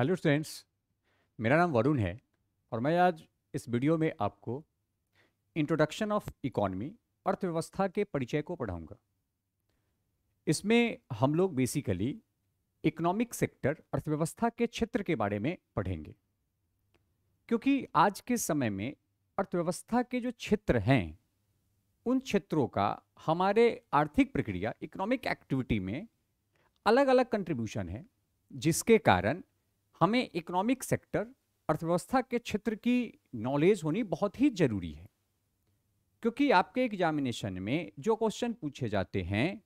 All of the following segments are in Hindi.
हेलो स्टूडेंट्स, मेरा नाम वरुण है और मैं आज इस वीडियो में आपको इंट्रोडक्शन ऑफ इकोनॉमी अर्थव्यवस्था के परिचय को पढ़ाऊंगा। इसमें हम लोग बेसिकली इकोनॉमिक सेक्टर अर्थव्यवस्था के क्षेत्र के बारे में पढ़ेंगे, क्योंकि आज के समय में अर्थव्यवस्था के जो क्षेत्र हैं उन क्षेत्रों का हमारे आर्थिक प्रक्रिया इकोनॉमिक एक्टिविटी में अलग अलग कंट्रीब्यूशन है, जिसके कारण हमें इकोनॉमिक सेक्टर अर्थव्यवस्था के क्षेत्र की नॉलेज होनी बहुत ही जरूरी है। क्योंकि आपके एग्जामिनेशन में जो क्वेश्चन पूछे जाते हैं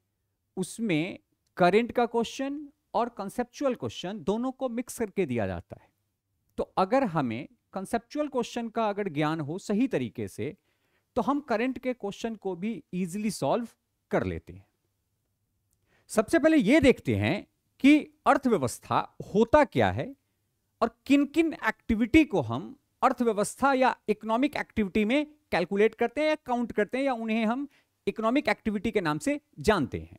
उसमें करेंट का क्वेश्चन और कंसेप्चुअल क्वेश्चन दोनों को मिक्स करके दिया जाता है। तो अगर हमें कंसेप्चुअल क्वेश्चन का अगर ज्ञान हो सही तरीके से तो हम करंट के क्वेश्चन को भी इजीली सॉल्व कर लेते हैं। सबसे पहले यह देखते हैं कि अर्थव्यवस्था होता क्या है और किन किन एक्टिविटी को हम अर्थव्यवस्था या इकोनॉमिक एक्टिविटी में कैलकुलेट करते हैं या काउंट करते हैं या उन्हें हम इकोनॉमिक एक्टिविटी के नाम से जानते हैं।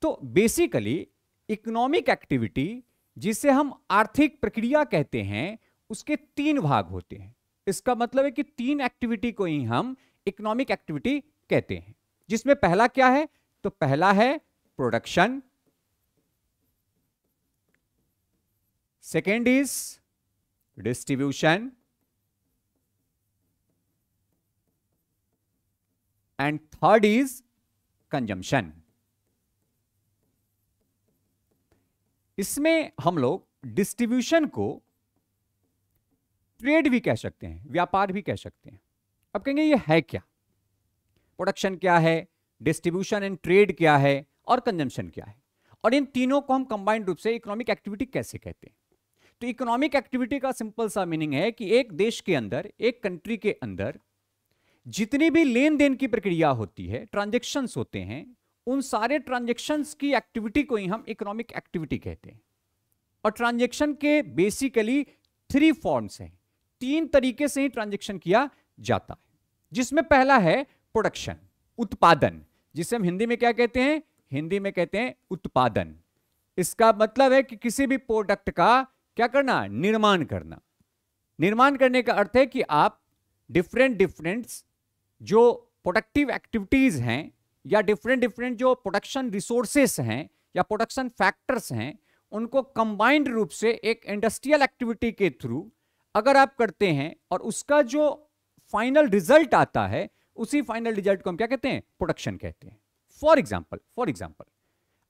तो बेसिकली इकोनॉमिक एक्टिविटी, जिसे हम आर्थिक प्रक्रिया कहते हैं, उसके तीन भाग होते हैं। इसका मतलब है कि तीन एक्टिविटी को ही हम इकोनॉमिक एक्टिविटी कहते हैं, जिसमें पहला क्या है? तो पहला है production, second is distribution and third is consumption. इसमें हम लोग डिस्ट्रीब्यूशन को ट्रेड भी कह सकते हैं, व्यापार भी कह सकते हैं। अब कहेंगे ये है क्या? प्रोडक्शन क्या है, डिस्ट्रीब्यूशन एंड ट्रेड क्या है और कंजम्पशन क्या है, और इन तीनों को हम कंबाइंड रूप से इकोनॉमिक एक्टिविटी कैसे कहते हैं? तो इकोनॉमिक एक्टिविटी का सिंपल सा मीनिंग है कि एक देश के अंदर, एक कंट्री के अंदर जितनी भी लेन देन की प्रक्रिया होती है, ट्रांजैक्शंस होते हैं, उन सारे ट्रांजैक्शंस की एक्टिविटी को ही हम इकोनॉमिक एक्टिविटी कहते हैं। और ट्रांजैक्शन के बेसिकली थ्री फॉर्म्स हैं, तीन तरीके से ही ट्रांजैक्शन किया जाता है, जिसमें पहला है प्रोडक्शन, उत्पादन, जिसे हम हिंदी में क्या कहते हैं? हिंदी में कहते हैं उत्पादन। इसका मतलब है कि किसी भी प्रोडक्ट का क्या करना? निर्माण करना। निर्माण करने का अर्थ है कि आप डिफरेंट जो प्रोडक्टिव एक्टिविटीज हैं या डिफरेंट जो प्रोडक्शन रिसोर्सेस हैं या प्रोडक्शन फैक्टर्स हैं, उनको कंबाइंड रूप से एक इंडस्ट्रियल एक्टिविटी के थ्रू अगर आप करते हैं और उसका जो फाइनल रिजल्ट आता है, उसी फाइनल रिजल्ट को हम क्या कहते हैं? प्रोडक्शन कहते हैं। फॉर एग्जाम्पल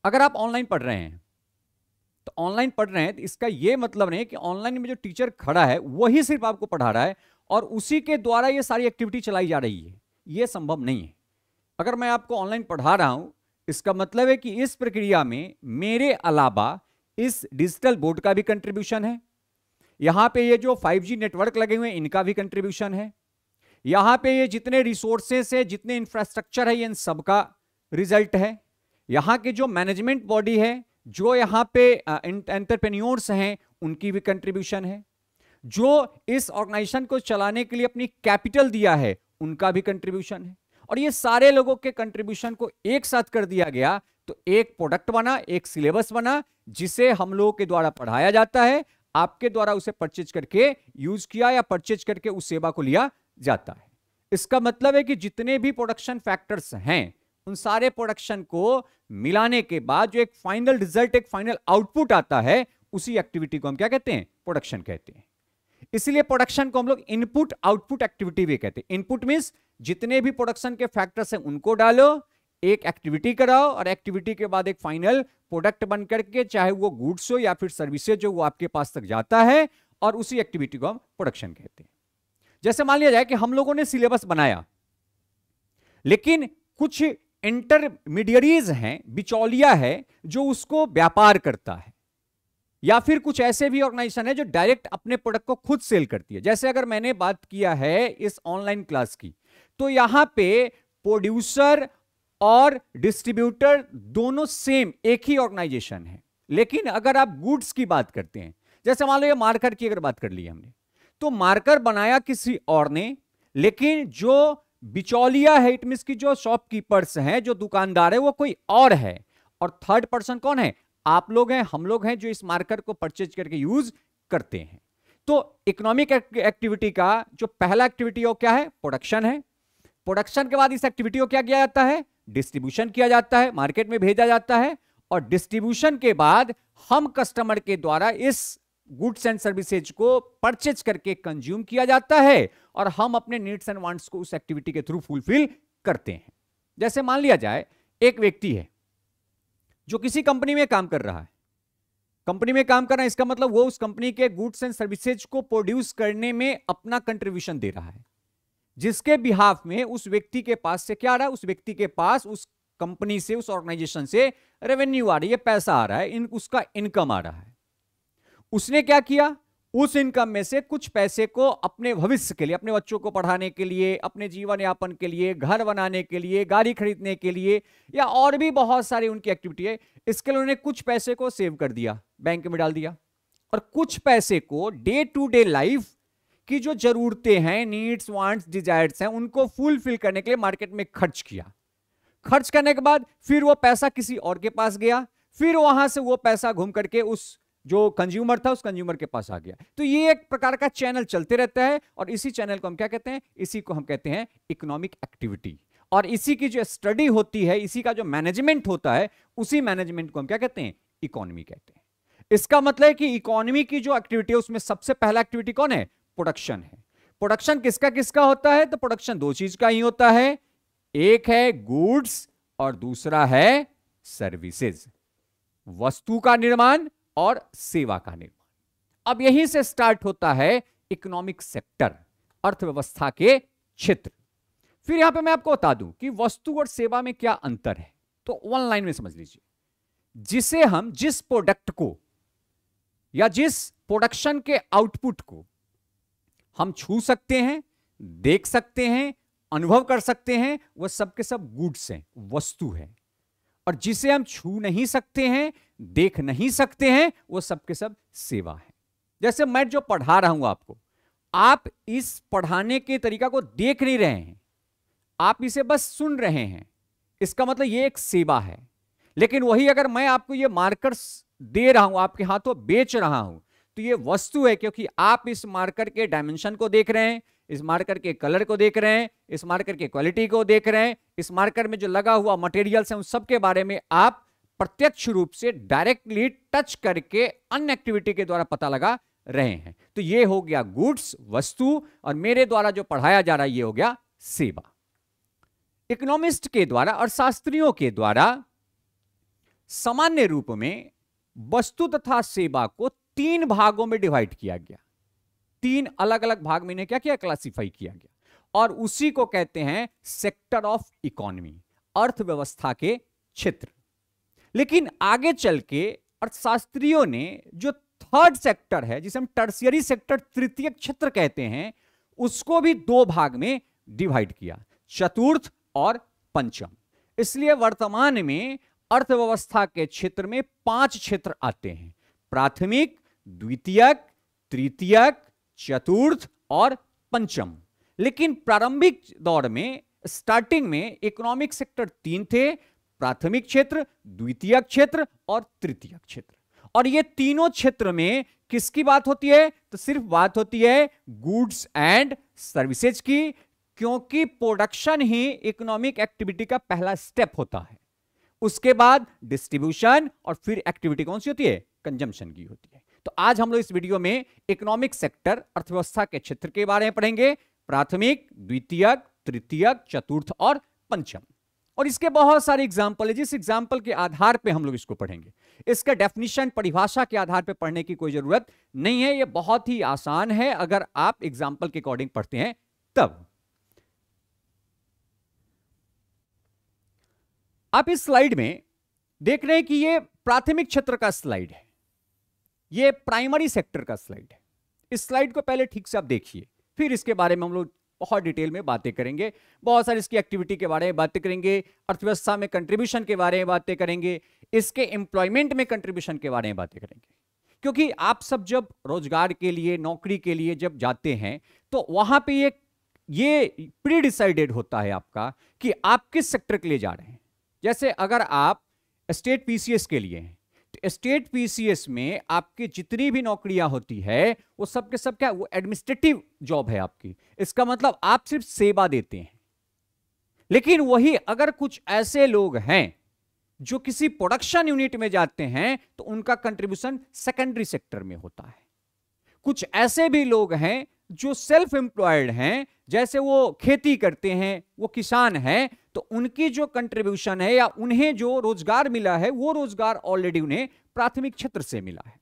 अगर आप ऑनलाइन पढ़ रहे हैं, तो ऑनलाइन पढ़ रहे हैं तो इसका यह मतलब नहीं कि ऑनलाइन में जो टीचर खड़ा है वही सिर्फ आपको पढ़ा रहा है और उसी के द्वारा ये सारी एक्टिविटी चलाई जा रही है। यह संभव नहीं है। अगर मैं आपको ऑनलाइन पढ़ा रहा हूं, इसका मतलब है कि इस प्रक्रिया में मेरे अलावा इस डिजिटल बोर्ड का भी कंट्रीब्यूशन है, यहां पे ये जो 5G नेटवर्क लगे हुए हैं इनका भी कंट्रीब्यूशन है, यहां पे ये जितने रिसोर्सेस है, जितने इंफ्रास्ट्रक्चर है, इन सबका रिजल्ट है, यहां के जो मैनेजमेंट बॉडी है, जो यहां पे एंटरप्रेन्योर्स हैं, उनकी भी कंट्रीब्यूशन है, जो इस ऑर्गेनाइजेशन को चलाने के लिए अपनी कैपिटल दिया है उनका भी कंट्रीब्यूशन है। और ये सारे लोगों के कंट्रीब्यूशन को एक साथ कर दिया गया तो एक प्रोडक्ट बना, एक सिलेबस बना, जिसे हम लोगों के द्वारा पढ़ाया जाता है, आपके द्वारा उसे परचेज करके यूज किया या परचेज करके उस सेवा को लिया जाता है। इसका मतलब है कि जितने भी प्रोडक्शन फैक्टर्स हैं, उन सारे प्रोडक्शन को मिलाने के बाद जो एक फाइनल रिजल्ट, एक फाइनल आउटपुट आता है, उसी एक्टिविटी को हम क्या कहते हैं? प्रोडक्शन कहते हैं। इसलिए प्रोडक्शन को हम लोग इनपुट आउटपुट एक्टिविटी भी कहते हैं। इनपुट मींस जितने भी प्रोडक्शन के फैक्टर्स हैं उनको डालो, एक एक्टिविटी कराओ और एक्टिविटी के बाद एक फाइनल प्रोडक्ट बन करके, चाहे वो गुड्स हो या फिर सर्विसेज जो वो आपके पास तक जाता है, और उसी एक्टिविटी को हम प्रोडक्शन कहते हैं। जैसे मान लिया जाए कि हम लोगों ने सिलेबस बनाया, लेकिन कुछ इंटरमीडियरीज हैं, बिचौलिया है, जो उसको व्यापार करता है, या फिर कुछ ऐसे भी ऑर्गेनाइजेशन है जो डायरेक्ट अपने प्रोडक्ट को खुद सेल करती है। जैसे अगर मैंने बात किया है इस ऑनलाइन क्लास की, तो यहां पे प्रोड्यूसर और डिस्ट्रीब्यूटर दोनों सेम एक ही ऑर्गेनाइजेशन है। लेकिन अगर आप गुड्स की बात करते हैं, जैसे मान लो ये मार्कर की अगर बात कर ली हमने, तो मार्कर बनाया किसी और ने, लेकिन जो बिचौलिया है, इट मींस की जो शॉपकीपर्स हैं, जो दुकानदार है, वो कोई और है। और थर्ड पर्सन कौन है? आप लोग हैं, हम लोग हैं, जो इस मार्कर को परचेज करके यूज करते हैं। तो इकोनॉमिक एक्टिविटी का जो पहला एक्टिविटी हो क्या है? प्रोडक्शन है। प्रोडक्शन के बाद इस एक्टिविटी को क्या किया जाता है? डिस्ट्रीब्यूशन किया जाता है, मार्केट में भेजा जाता है, और डिस्ट्रीब्यूशन के बाद हम कस्टमर के द्वारा इस गुड्स एंड सर्विसेज को परचेज करके कंज्यूम किया जाता है, और हम अपने नीड्स एंड वांट्स को उस एक्टिविटी के थ्रू फुलफिल करते हैं। जैसे मान लिया जाए एक व्यक्ति है जो किसी कंपनी में काम कर रहा है, कंपनी में काम कर रहा है, इसका मतलब वो उस कंपनी के गुड्स एंड सर्विसेज को प्रोड्यूस करने में अपना कंट्रीब्यूशन दे रहा है, जिसके बिहाफ में उस व्यक्ति के पास से क्या आ रहा है? उस व्यक्ति के पास उस कंपनी से, उस ऑर्गेनाइजेशन से रेवेन्यू आ रही है, पैसा आ रहा है, उसका इनकम आ रहा है। उसने क्या किया? उस इनकम में से कुछ पैसे को अपने भविष्य के लिए, अपने बच्चों को पढ़ाने के लिए, अपने जीवन यापन के लिए, घर बनाने के लिए, गाड़ी खरीदने के लिए, या और भी बहुत सारी उनकी एक्टिविटी है, इसके लिए उन्होंने कुछ पैसे को सेव कर दिया, बैंक में डाल दिया, और कुछ पैसे को डे टू डे लाइफ की जो जरूरतें हैं, नीड्स, वांट्स, डिजायर्स हैं, उनको फुलफिल करने के लिए मार्केट में खर्च किया। खर्च करने के बाद फिर वो पैसा किसी और के पास गया, फिर वहां से वो पैसा घूम करके उस जो कंज्यूमर था उस कंज्यूमर के पास आ गया। तो ये एक प्रकार का चैनल चलते रहता है, और इसी चैनल को हम क्या कहते हैं? इसी को हम कहते हैं इकोनॉमिक एक्टिविटी। और इसी की जो स्टडी होती है, इसी का जो मैनेजमेंट होता है, उसी मैनेजमेंट को हम क्या कहते हैं? इकोनॉमी कहते हैं। इसका मतलब है कि इकोनॉमी की जो एक्टिविटी है उसमें सबसे पहला एक्टिविटी कौन है? प्रोडक्शन है। प्रोडक्शन किसका किसका होता है? तो प्रोडक्शन दो चीज का ही होता है, एक है गुड्स और दूसरा है सर्विसेज, वस्तु का निर्माण और सेवा का निर्माण। अब यहीं से स्टार्ट होता है इकोनॉमिक सेक्टर, अर्थव्यवस्था के क्षेत्र। फिर यहां पे मैं आपको बता दूं कि वस्तु और सेवा में क्या अंतर है, तो वन लाइन में समझ लीजिए। जिसे हम, जिस प्रोडक्ट को या जिस प्रोडक्शन के आउटपुट को हम छू सकते हैं, देख सकते हैं, अनुभव कर सकते हैं, वह सब के सब गुड्स हैं, वस्तु है। और जिसे हम छू नहीं सकते हैं, देख नहीं सकते हैं, वो सब के सब सेवा है। जैसे मैं जो पढ़ा रहा हूं आपको, आप इस पढ़ाने के तरीका को देख नहीं रहे हैं, आप इसे बस सुन रहे हैं, इसका मतलब ये एक सेवा है। लेकिन वही अगर मैं आपको ये मार्कर्स दे रहा हूं, आपके हाथों बेच रहा हूं, तो ये वस्तु है, क्योंकि आप इस मार्कर के डायमेंशन को देख रहे हैं, इस मार्कर के कलर को देख रहे हैं, इस मार्कर की क्वालिटी को देख रहे हैं, इस मार्कर में जो लगा हुआ मटेरियल्स हैं उन सब के बारे में आप प्रत्यक्ष रूप से डायरेक्टली टच करके अन्य एक्टिविटी के द्वारा पता लगा रहे हैं। तो ये हो गया गुड्स, वस्तु, और मेरे द्वारा जो पढ़ाया जा रहा है ये हो गया सेवा। इकोनॉमिस्ट के द्वारा और शास्त्रियों के द्वारा सामान्य रूप में वस्तु तथा सेवा को तीन भागों में डिवाइड किया गया, तीन अलग अलग भाग में इन्हें क्या किया? क्लासिफाई किया गया, और उसी को कहते हैं सेक्टर ऑफ इकोनॉमी, अर्थव्यवस्था के क्षेत्र। लेकिन आगे चल के अर्थशास्त्रियों ने जो थर्ड सेक्टर है, जिसे हम टर्शियरी सेक्टर, तृतीय क्षेत्र कहते हैं, उसको भी दो भाग में डिवाइड किया, चतुर्थ और पंचम। इसलिए वर्तमान में अर्थव्यवस्था के क्षेत्र में 5 क्षेत्र आते हैं, प्राथमिक, द्वितीयक, तृतीयक, चतुर्थ और पंचम। लेकिन प्रारंभिक दौर में, स्टार्टिंग में इकोनॉमिक सेक्टर 3 थे, प्राथमिक क्षेत्र, द्वितीयक क्षेत्र और तृतीयक क्षेत्र। और ये तीनों क्षेत्र में किसकी बात होती है? तो सिर्फ बात होती है गुड्स एंड सर्विसेज की, क्योंकि प्रोडक्शन ही इकोनॉमिक एक्टिविटी का पहला स्टेप होता है। उसके बाद डिस्ट्रीब्यूशन, और फिर एक्टिविटी कौन सी होती है? कंजम्पशन की होती है। तो आज हम लोग इस वीडियो में इकोनॉमिक सेक्टर, अर्थव्यवस्था के क्षेत्र के बारे में पढ़ेंगे, प्राथमिक, द्वितीयक, तृतीयक, चतुर्थ और पंचम। और इसके बहुत सारे एग्जाम्पल है, जिस एग्जाम्पल के आधार पे हम लोग इसको पढ़ेंगे। इसका डेफिनेशन, परिभाषा के आधार पे पढ़ने की कोई जरूरत नहीं है, यह बहुत ही आसान है अगर आप एग्जाम्पल के अकॉर्डिंग पढ़ते हैं तब। आप इस स्लाइड में देख रहे हैं कि यह प्राथमिक क्षेत्र का स्लाइड है, यह प्राइमरी सेक्टर का स्लाइड है। इस स्लाइड को पहले ठीक से आप देखिए, फिर इसके बारे में हम लोग बहुत डिटेल में बातें करेंगे, बहुत सारी इसकी एक्टिविटी के बारे में बातें करेंगे, अर्थव्यवस्था में कंट्रीब्यूशन के बारे में बातें करेंगे, इसके एम्प्लॉयमेंट में कंट्रीब्यूशन के बारे में बातें करेंगे। क्योंकि आप सब जब रोजगार के लिए, नौकरी के लिए जब जाते हैं, तो वहां पे ये प्री डिसाइडेड होता है आपका कि आप किस सेक्टर के लिए जा रहे हैं। जैसे अगर आप स्टेट पीसीएस के लिए हैं, तो स्टेट पीसीएस में आपकी जितनी भी नौकरियां होती है वो सब के सब क्या, वो एडमिनिस्ट्रेटिव जॉब है आपकी। इसका मतलब आप सिर्फ सेवा देते हैं। लेकिन वही अगर कुछ ऐसे लोग हैं जो किसी प्रोडक्शन यूनिट में जाते हैं तो उनका कंट्रीब्यूशन सेकेंडरी सेक्टर में होता है। कुछ ऐसे भी लोग हैं जो सेल्फ एम्प्लॉयड हैं, जैसे वो खेती करते हैं, वो किसान हैं, तो उनकी जो कंट्रीब्यूशन है या उन्हें जो रोजगार मिला है वो रोजगार ऑलरेडी उन्हें प्राथमिक क्षेत्र से मिला है।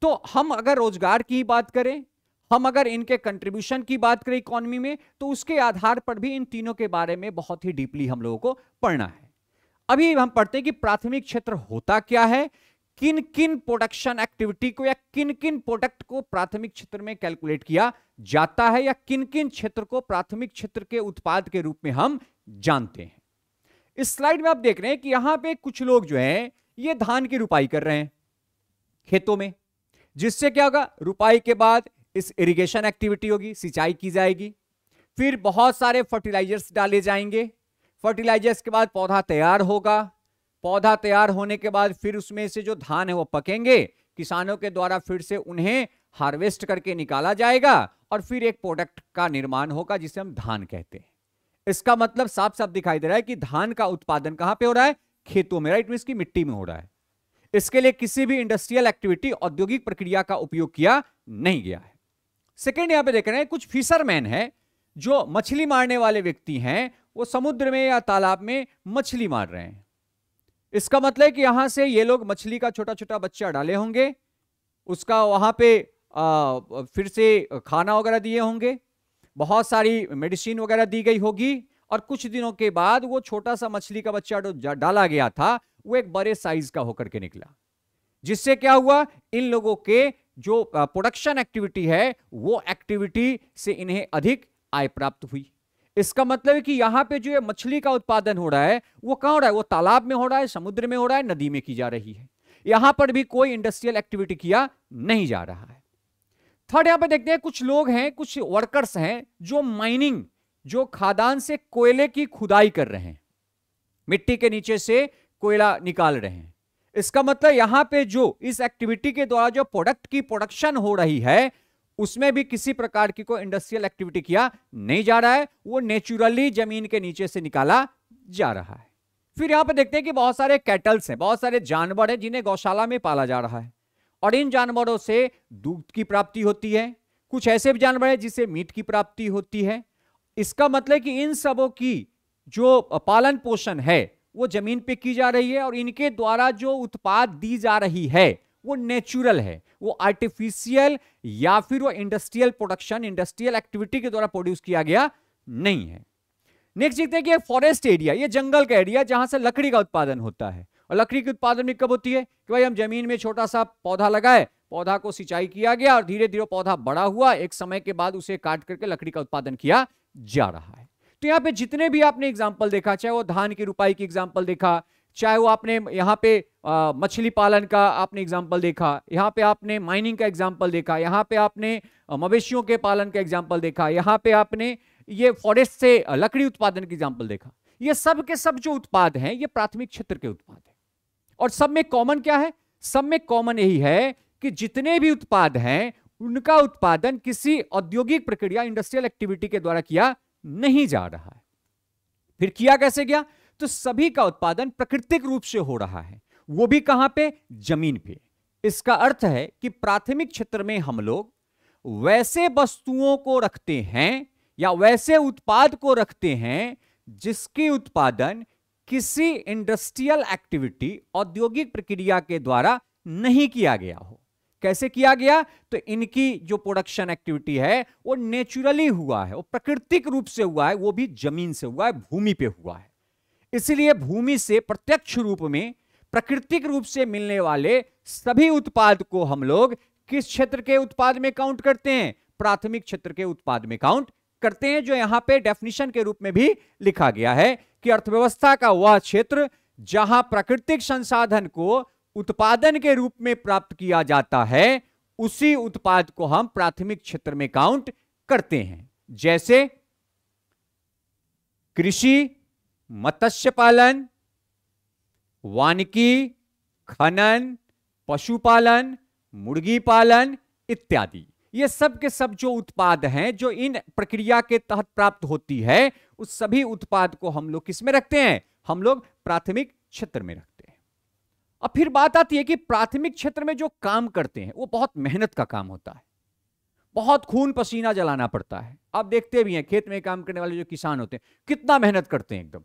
तो हम अगर रोजगार की बात करें, हम अगर इनके कंट्रीब्यूशन की बात करें इकोनॉमी में, तो उसके आधार पर भी इन तीनों के बारे में बहुत ही डीपली हम लोगों को पढ़ना है। अभी हम पढ़ते हैं कि प्राथमिक क्षेत्र होता क्या है, किन किन प्रोडक्शन एक्टिविटी को या किन किन प्रोडक्ट को प्राथमिक क्षेत्र में कैलकुलेट किया जाता है, या किन किन क्षेत्र को प्राथमिक क्षेत्र के उत्पाद के रूप में हम जानते हैं। इस स्लाइड में आप देख रहे हैं कि यहां पे कुछ लोग जो हैं ये धान की रुपाई कर रहे हैं खेतों में, जिससे क्या होगा, रुपाई के बाद इस इरिगेशन एक्टिविटी होगी, सिंचाई की जाएगी, फिर बहुत सारे फर्टिलाइजर्स डाले जाएंगे, फर्टिलाइजर्स के बाद पौधा तैयार होगा, पौधा तैयार होने के बाद फिर उसमें से जो धान है वो पकेंगे, किसानों के द्वारा फिर से उन्हें हार्वेस्ट करके निकाला जाएगा और फिर एक प्रोडक्ट का निर्माण होगा जिसे हम धान कहते हैं। इसका मतलब साफ साफ दिखाई दे रहा है कि धान का उत्पादन कहां पे हो रहा है, खेतों में, राइट, इसकी मिट्टी में हो रहा है। इसके लिए किसी भी इंडस्ट्रियल एक्टिविटी, औद्योगिक प्रक्रिया का उपयोग किया नहीं गया है। सेकेंड, यहां पे देख रहे हैं कुछ फिशरमैन है जो मछली मारने वाले व्यक्ति हैं, वो समुद्र में या तालाब में मछली मार रहे हैं। इसका मतलब है कि यहां से ये लोग मछली का छोटा छोटा बच्चा डाले होंगे, उसका वहां पे फिर से खाना वगैरह दिए होंगे, बहुत सारी मेडिसिन वगैरह दी गई होगी, और कुछ दिनों के बाद वो छोटा सा मछली का बच्चा जो डाला गया था वो एक बड़े साइज का होकर के निकला, जिससे क्या हुआ, इन लोगों के जो प्रोडक्शन एक्टिविटी है वो एक्टिविटी से इन्हें अधिक आय प्राप्त हुई। इसका मतलब है कि यहां पे जो मछली का उत्पादन हो रहा है वो कहां हो रहा है, वो तालाब में हो रहा है, समुद्र में हो रहा है, नदी में की जा रही है। यहां पर भी कोई इंडस्ट्रियल एक्टिविटी किया नहीं जा रहा है। थर्ड, यहां पे देखते हैं कुछ लोग हैं, कुछ वर्कर्स हैं जो माइनिंग, जो खादान से कोयले की खुदाई कर रहे हैं, मिट्टी के नीचे से कोयला निकाल रहे हैं। इसका मतलब यहां पे जो इस एक्टिविटी के द्वारा जो प्रोडक्ट की प्रोडक्शन हो रही है उसमें भी किसी प्रकार की कोई इंडस्ट्रियल एक्टिविटी किया नहीं जा रहा है, वो नेचुरली जमीन के नीचे से निकाला जा रहा है। फिर यहां पर देखते हैं कि बहुत सारे कैटल्स हैं, बहुत सारे जानवर हैं जिन्हें गौशाला में पाला जा रहा है, और इन जानवरों से दूध की प्राप्ति होती है। कुछ ऐसे भी जानवर हैं जिससे मीट की प्राप्ति होती है। इसका मतलब कि इन सबों की जो पालन पोषण है वो जमीन पे की जा रही है, और इनके द्वारा जो उत्पाद दी जा रही है वो नेचुरल है, वो आर्टिफिशियल या फिर वो इंडस्ट्रियल प्रोडक्शन, इंडस्ट्रियल एक्टिविटी के द्वारा प्रोड्यूस किया गया नहीं है। नेक्स्ट देखते हैं कि फॉरेस्ट एरिया, ये जंगल का एरिया जहां से लकड़ी का उत्पादन होता है। और लकड़ी के उत्पादन में कब होती है कि भाई हम जमीन में छोटा सा पौधा लगाए, पौधा को सिंचाई किया गया और धीरे धीरे पौधा बड़ा हुआ, एक समय के बाद उसे काट करके लकड़ी का उत्पादन किया जा रहा है। तो यहाँ पे जितने भी आपने एग्जाम्पल देखा, चाहे वो धान की रुपाई की एग्जाम्पल देखा, चाहे वो आपने यहाँ पे मछली पालन का आपने एग्जाम्पल देखा, यहाँ पे आपने माइनिंग का एग्जाम्पल देखा, यहाँ पे आपने मवेशियों के पालन का एग्जाम्पल देखा, यहाँ पे आपने ये फॉरेस्ट से लकड़ी उत्पादन की एग्जाम्पल देखा, ये सब के सब जो उत्पाद हैं ये प्राथमिक क्षेत्र के उत्पाद हैं। और सब में कॉमन क्या है, सब में कॉमन यही है कि जितने भी उत्पाद हैं उनका उत्पादन किसी औद्योगिक प्रक्रिया, इंडस्ट्रियल एक्टिविटी के द्वारा किया नहीं जा रहा है। फिर किया कैसे गया, तो सभी का उत्पादन प्राकृतिक रूप से हो रहा है, वो भी कहां पे, जमीन पे। इसका अर्थ है कि प्राथमिक क्षेत्र में हम लोग वैसे वस्तुओं को रखते हैं या वैसे उत्पाद को रखते हैं जिसके उत्पादन किसी इंडस्ट्रियल एक्टिविटी, औद्योगिक प्रक्रिया के द्वारा नहीं किया गया हो। कैसे किया गया, तो इनकी जो प्रोडक्शन एक्टिविटी है वो नेचुरली हुआ है, वो प्राकृतिक रूप से हुआ है, वो भी जमीन से हुआ है, भूमि पे हुआ है। इसलिए भूमि से प्रत्यक्ष रूप में प्राकृतिक रूप से मिलने वाले सभी उत्पाद को हम लोग किस क्षेत्र के उत्पाद में काउंट करते हैं, प्राथमिक क्षेत्र के उत्पाद में काउंट करते हैं, जो यहां पे डेफिनेशन के रूप में भी लिखा गया है कि अर्थव्यवस्था का वह क्षेत्र जहां प्राकृतिक संसाधन को उत्पादन के रूप में प्राप्त किया जाता है उसी उत्पाद को हम प्राथमिक क्षेत्र में काउंट करते हैं। जैसे कृषि, मत्स्य पालन, वानिकी, खनन, पशुपालन, मुर्गी पालन इत्यादि। ये सब के सब जो उत्पाद हैं जो इन प्रक्रिया के तहत प्राप्त होती है, उस सभी उत्पाद को हम लोग किस में रखते हैं? हम लोग प्राथमिक क्षेत्र में रखते हैं। अब फिर बात आती है कि प्राथमिक क्षेत्र में जो काम करते हैं वो बहुत मेहनत का काम होता है, बहुत खून पसीना जलाना पड़ता है। आप देखते भी हैं खेत में काम करने वाले जो किसान होते हैं कितना मेहनत करते हैं, एकदम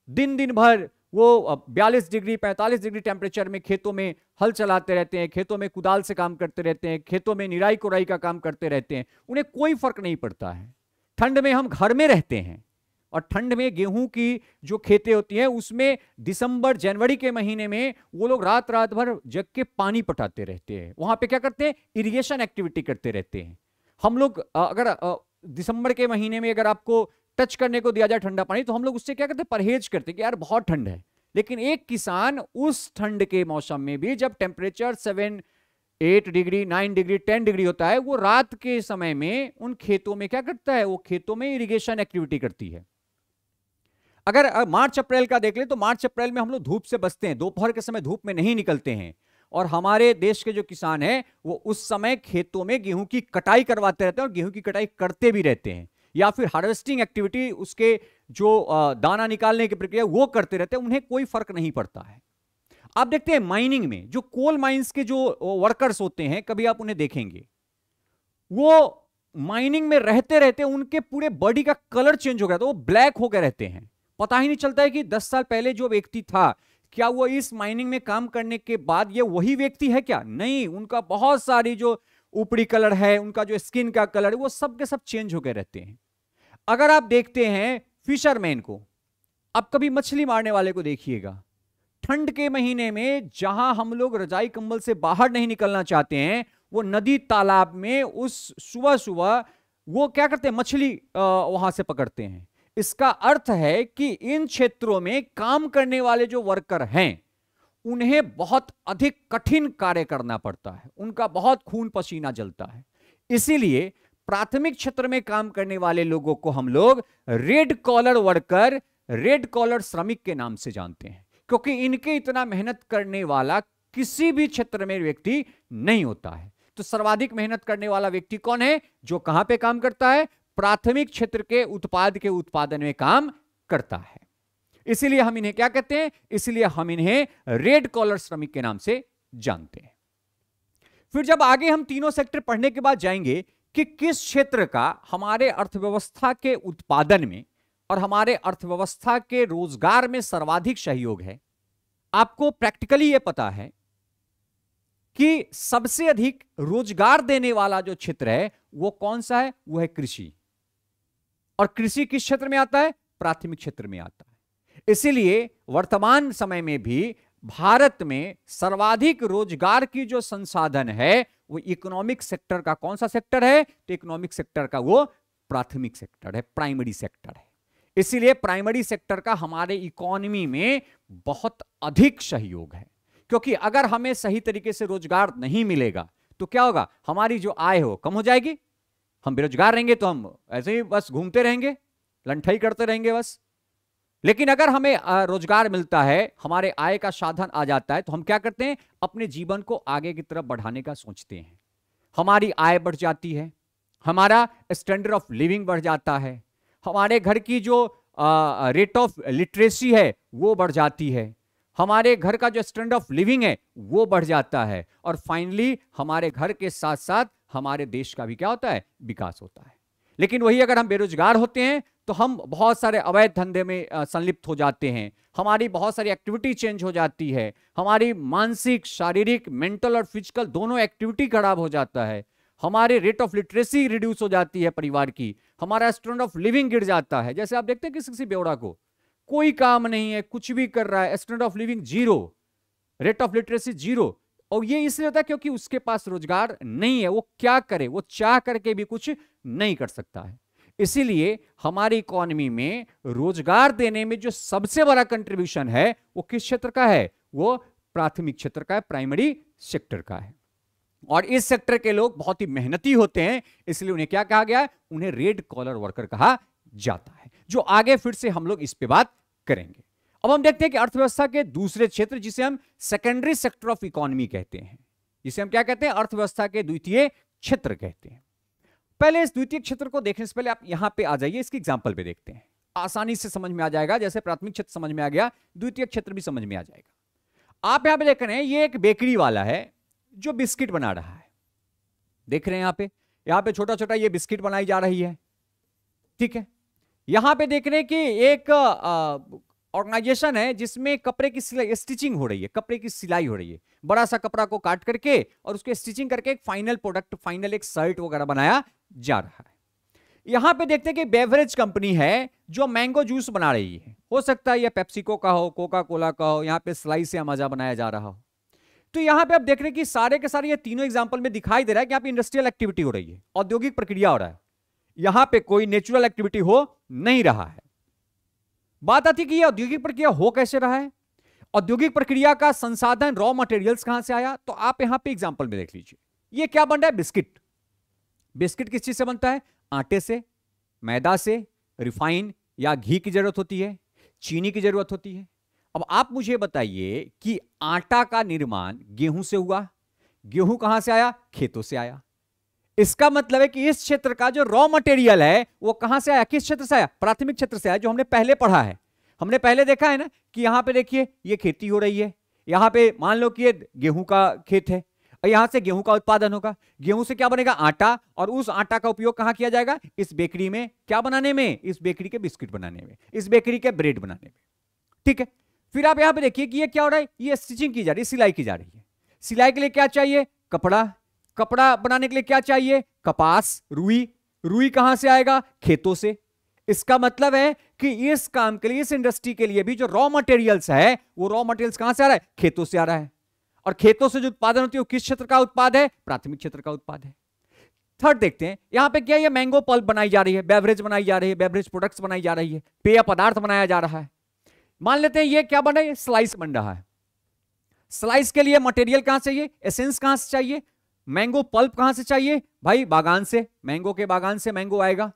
दिन दिन भर वो 42 डिग्री 45 डिग्री टेम्परेचर में खेतों में हल चलाते रहते हैं, खेतों में कुदाल से काम करते रहते हैं, खेतों में निराई कुराई का काम करते रहते हैं, उन्हें कोई फर्क नहीं पड़ता है। ठंड में हम घर में रहते हैं और ठंड में गेहूं की जो खेतें होती हैं उसमें दिसंबर जनवरी के महीने में वो लोग रात रात भर जग के पानी पटाते रहते हैं। वहां पे क्या करते हैं? इरिगेशन एक्टिविटी करते रहते हैं। हम लोग अगर दिसंबर के महीने में अगर आपको टच करने को दिया जाए ठंडा पानी तो हम लोग उससे क्या करते हैं? परहेज करते हैं कि यार बहुत ठंड है। लेकिन एक किसान उस ठंड के मौसम में भी जब टेम्परेचर 7, 8 डिग्री, 9 डिग्री, 10 डिग्री होता है, वो रात के समय में उन खेतों में क्या करता है? वो खेतों में इरिगेशन एक्टिविटी करती है। अगर मार्च अप्रैल का देख ले तो मार्च अप्रैल में हम लोग धूप से बचते हैं, दोपहर के समय धूप में नहीं निकलते हैं, और हमारे देश के जो किसान हैं वो उस समय खेतों में गेहूं की कटाई करवाते रहते हैं और गेहूं की कटाई करते भी रहते हैं, या फिर हार्वेस्टिंग एक्टिविटी उसके जो दाना निकालने की प्रक्रिया वो करते रहते हैं। उन्हें कोई फर्क नहीं पड़ता है। आप देखते हैं माइनिंग में जो कोल माइंस के जो वर्कर्स होते हैं, कभी आप उन्हें देखेंगे, वो माइनिंग में रहते रहते उनके पूरे बॉडी का कलर चेंज हो गया, तो वो ब्लैक होकर रहते हैं। पता ही नहीं चलता है कि 10 साल पहले जो व्यक्ति था क्या वो इस माइनिंग में काम करने के बाद ये वही व्यक्ति है क्या? नहीं, उनका बहुत सारी जो ऊपरी कलर है, उनका जो स्किन का कलर है, वो सब के सब चेंज होकर रहते हैं। अगर आप देखते हैं फिशरमैन को, आप कभी मछली मारने वाले को देखिएगा, ठंड के महीने में जहां हम लोग रजाई कंबल से बाहर नहीं निकलना चाहते हैं, वो नदी तालाब में उस सुबह सुबह वो क्या करते हैं? मछली वहां से पकड़ते हैं। इसका अर्थ है कि इन क्षेत्रों में काम करने वाले जो वर्कर हैं उन्हें बहुत अधिक कठिन कार्य करना पड़ता है, उनका बहुत खून पसीना जलता है। इसीलिए प्राथमिक क्षेत्र में काम करने वाले लोगों को हम लोग red collar worker, red collar श्रमिक के नाम से जानते हैं, क्योंकि इनके इतना मेहनत करने वाला किसी भी क्षेत्र में व्यक्ति नहीं होता है। तो सर्वाधिक मेहनत करने वाला व्यक्ति कौन है? जो कहां पे काम करता है? प्राथमिक क्षेत्र के उत्पाद के उत्पादन में काम करता है। इसीलिए हम इन्हें क्या कहते हैं? इसलिए हम इन्हें रेड कॉलर श्रमिक के नाम से जानते हैं। फिर जब आगे हम तीनों सेक्टर पढ़ने के बाद जाएंगे कि किस क्षेत्र का हमारे अर्थव्यवस्था के उत्पादन में और हमारे अर्थव्यवस्था के रोजगार में सर्वाधिक सहयोग है। आपको प्रैक्टिकली यह पता है कि सबसे अधिक रोजगार देने वाला जो क्षेत्र है वो कौन सा है? वो है कृषि। और कृषि किस क्षेत्र में आता है? प्राथमिक क्षेत्र में आता है। इसीलिए वर्तमान समय में भी भारत में सर्वाधिक रोजगार की जो संसाधन है वो इकोनॉमिक सेक्टर का कौन सा सेक्टर है? तो इकोनॉमिक सेक्टर का वो प्राथमिक सेक्टर है, प्राइमरी सेक्टर है। इसीलिए प्राइमरी सेक्टर का हमारे इकोनॉमी में बहुत अधिक सहयोग है, क्योंकि अगर हमें सही तरीके से रोजगार नहीं मिलेगा तो क्या होगा? हमारी जो आय हो कम हो जाएगी, हम बेरोजगार रहेंगे तो हम ऐसे ही बस घूमते रहेंगे, लंठाई करते रहेंगे बस। लेकिन अगर हमें रोजगार मिलता है, हमारे आय का साधन आ जाता है, तो हम क्या करते हैं? अपने जीवन को आगे की तरफ बढ़ाने का सोचते हैं। हमारी आय बढ़ जाती है, हमारा स्टैंडर्ड ऑफ लिविंग बढ़ जाता है, हमारे घर की जो रेट ऑफ लिटरेसी है वो बढ़ जाती है, हमारे घर का जो स्टैंडर्ड ऑफ लिविंग है वो बढ़ जाता है, और फाइनली हमारे घर के साथ साथ हमारे देश का भी क्या होता है? विकास होता है। लेकिन वही अगर हम बेरोजगार होते हैं तो हम बहुत सारे अवैध धंधे में संलिप्त हो जाते हैं, हमारी बहुत सारी एक्टिविटी चेंज हो जाती है, हमारी मानसिक, शारीरिक, मेंटल और फिजिकल दोनों एक्टिविटी खराब हो जाता है, हमारे रेट ऑफ लिटरेसी रिड्यूस हो जाती है परिवार की, हमारा स्टैंडर्ड ऑफ लिविंग गिर जाता है। जैसे आप देखते हैं किसी बेवड़ा को कोई काम नहीं है, कुछ भी कर रहा है, standard of living zero, rate of literacy zero, और ये इसलिए होता है क्योंकि उसके पास रोजगार नहीं है। वो क्या करे? वो चाह करके भी कुछ नहीं कर सकता है। इसीलिए हमारी इकोनॉमी में रोजगार देने में जो सबसे बड़ा कंट्रीब्यूशन है वो किस क्षेत्र का है? वो प्राथमिक क्षेत्र का है, प्राइमरी सेक्टर का है। और इस सेक्टर के लोग बहुत ही मेहनती होते हैं, इसलिए उन्हें क्या कहा गया है? उन्हें रेड कॉलर वर्कर कहा जाता है, जो आगे फिर से हम लोग इस पे बात करेंगे। अब हम देखते हैं कि अर्थव्यवस्था के दूसरे क्षेत्र जिसे हम सेकेंडरी सेक्टर ऑफ इकोनॉमी कहते हैं, जिसे हम क्या कहते हैं, अर्थव्यवस्था के द्वितीय क्षेत्र कहते हैं। पहले इस द्वितीय क्षेत्र को देखने से पहले आप यहां पे आ जाइए, इसकी एग्जांपल पे देखते हैं, आसानी से समझ में आ जाएगा। जैसे प्राथमिक क्षेत्र समझ में आ गया, द्वितीय क्षेत्र भी समझ में आ जाएगा। आप यहां पे देख रहे हैं, ये एक बेकरी वाला है जो बिस्किट बना रहा है। देख रहे हैं यहां पे छोटा छोटा ये बिस्किट बनाई जा रही है, ठीक है। यहां पे देख रहे हैं कि एक ऑर्गेनाइजेशन है जिसमें कपड़े की सिलाई, स्टिचिंग हो रही है, कपड़े की सिलाई हो रही है। बड़ा सा कपड़ा को काट करके और उसके स्टिचिंग करके एक फाइनल प्रोडक्ट, फाइनल एक शर्ट वगैरह बनाया जा रहा है। यहां पे देखते हैं कि बेवरेज कंपनी है जो मैंगो जूस बना रही है। हो सकता है यह पेप्सिको का हो, कोका कोला का हो, यहां पे स्लाइस या मजा बनाया जा रहा हो। तो यहां पे आप देख रहे हैं कि सारे के सारे ये तीनों एग्जांपल में दिखाई दे रहा है कि यहां पे इंडस्ट्रियल एक्टिविटी हो रही है, औद्योगिक प्रक्रिया हो रहा है। यहां पे कोई नेचुरल एक्टिविटी हो नहीं रहा है। बात आती है कि यह औद्योगिक प्रक्रिया हो कैसे रहा है, औद्योगिक प्रक्रिया का संसाधन रॉ मटेरियल्स कहां से आया। तो आप यहां पे एग्जांपल में देख लीजिए, ये क्या बन रहा है, बिस्किट। बिस्किट किस चीज से बनता है, आटे से, मैदा से, रिफाइन या घी की जरूरत होती है, चीनी की जरूरत होती है। अब आप मुझे बताइए कि आटा का निर्माण गेहूं से हुआ, गेहूं कहां से आया, खेतों से आया। इसका मतलब है कि इस क्षेत्र का जो रॉ मटेरियल है वो कहां से आया, किस क्षेत्र से आया, प्राथमिक क्षेत्र से आया, जो हमने पहले पढ़ा है। हमने पहले देखा है ना कि यहां पे देखिए ये खेती हो रही है, यहां पे मान लो कि ये गेहूं का खेत है और यहां से गेहूं का उत्पादन होगा। गेहूं से क्या बनेगा, आटा, और उस आटा का उपयोग कहां किया जाएगा, इस बेकरी में। क्या बनाने में, इस बेकरी के बिस्किट बनाने में, इस बेकरी के ब्रेड बनाने में, ठीक है। फिर आप यहां पे देखिए कि ये क्या हो रहा है, ये स्टिचिंग की जा रही है, सिलाई की जा रही है। सिलाई के लिए क्या चाहिए, कपड़ा। कपड़ा बनाने के लिए क्या चाहिए, कपास, रुई। रुई कहां से आएगा, खेतों से। इसका मतलब है कि इस काम के लिए, इस इंडस्ट्री के लिए भी जो रॉ मटेरियल्स है, वो रॉ मटेरियल्स कहां से आ रहा है, खेतों से आ रहा है। और खेतों से जो उत्पादन होती है वो किस क्षेत्र का उत्पाद है, प्राथमिक क्षेत्र का उत्पाद है। थर्ड देखते हैं, यहां पे क्या है, मैंगो पल्प बनाई जा रही है, बेवरेज बनाई जा रही है, बेवरेज प्रोडक्ट्स बनाई जा रही है, पेय पदार्थ बनाया जा रहा है। मान लेते हैं ये क्या बन रहा है, स्लाइस बन रहा है। स्लाइस के लिए मटेरियल कहां से चाहिए, एसेंस कहां से चाहिए, मैंगो पल्प कहां से चाहिए, भाई बागान से, मैंगो के बागान से मैंगो आएगा।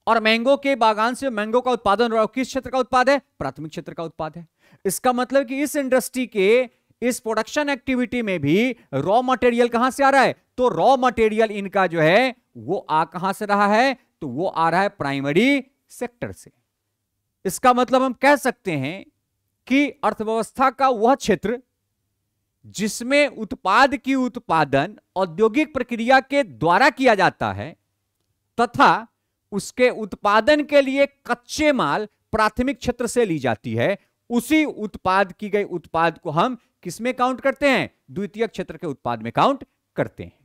और मैंगो के बागान से मैंगो का उत्पादन हो रहा है, किस क्षेत्र का उत्पाद है, प्राथमिक क्षेत्र का उत्पाद है। इसका मतलब कि इस इंडस्ट्री के इस प्रोडक्शन एक्टिविटी में भी रॉ मटेरियल कहां से आ रहा है, तो रॉ मटेरियल इनका जो है वो आ कहां से रहा है, तो वो आ रहा है प्राइमरी सेक्टर से। इसका मतलब हम कह सकते हैं कि अर्थव्यवस्था का वह क्षेत्र जिसमें उत्पाद की उत्पादन औद्योगिक प्रक्रिया के द्वारा किया जाता है तथा उसके उत्पादन के लिए कच्चे माल प्राथमिक क्षेत्र से ली जाती है, उसी उत्पाद की गई उत्पाद को हम किसमें काउंट करते हैं, द्वितीय क्षेत्र के उत्पाद में काउंट करते हैं।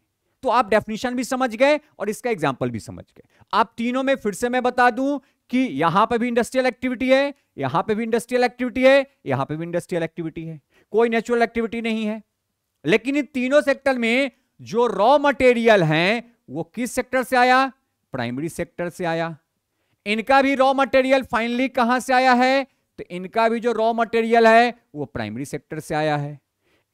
तो आप डेफिनेशन भी समझ गए और इसका एग्जाम्पल भी समझ गए। आप तीनों में फिर से मैं बता दूं कि यहां पे भी इंडस्ट्रियल एक्टिविटी है, यहां पे भी इंडस्ट्रियल एक्टिविटी है, यहां पे भी इंडस्ट्रियल एक्टिविटी है, कोई नेचुरल एक्टिविटी नहीं है। लेकिन इन तीनों सेक्टर में जो रॉ मटेरियल हैं वो किस सेक्टर से आया, प्राइमरी सेक्टर से आया। इनका भी रॉ मटेरियल फाइनली कहां से आया है, तो इनका भी जो रॉ मटेरियल है वो प्राइमरी सेक्टर से आया है।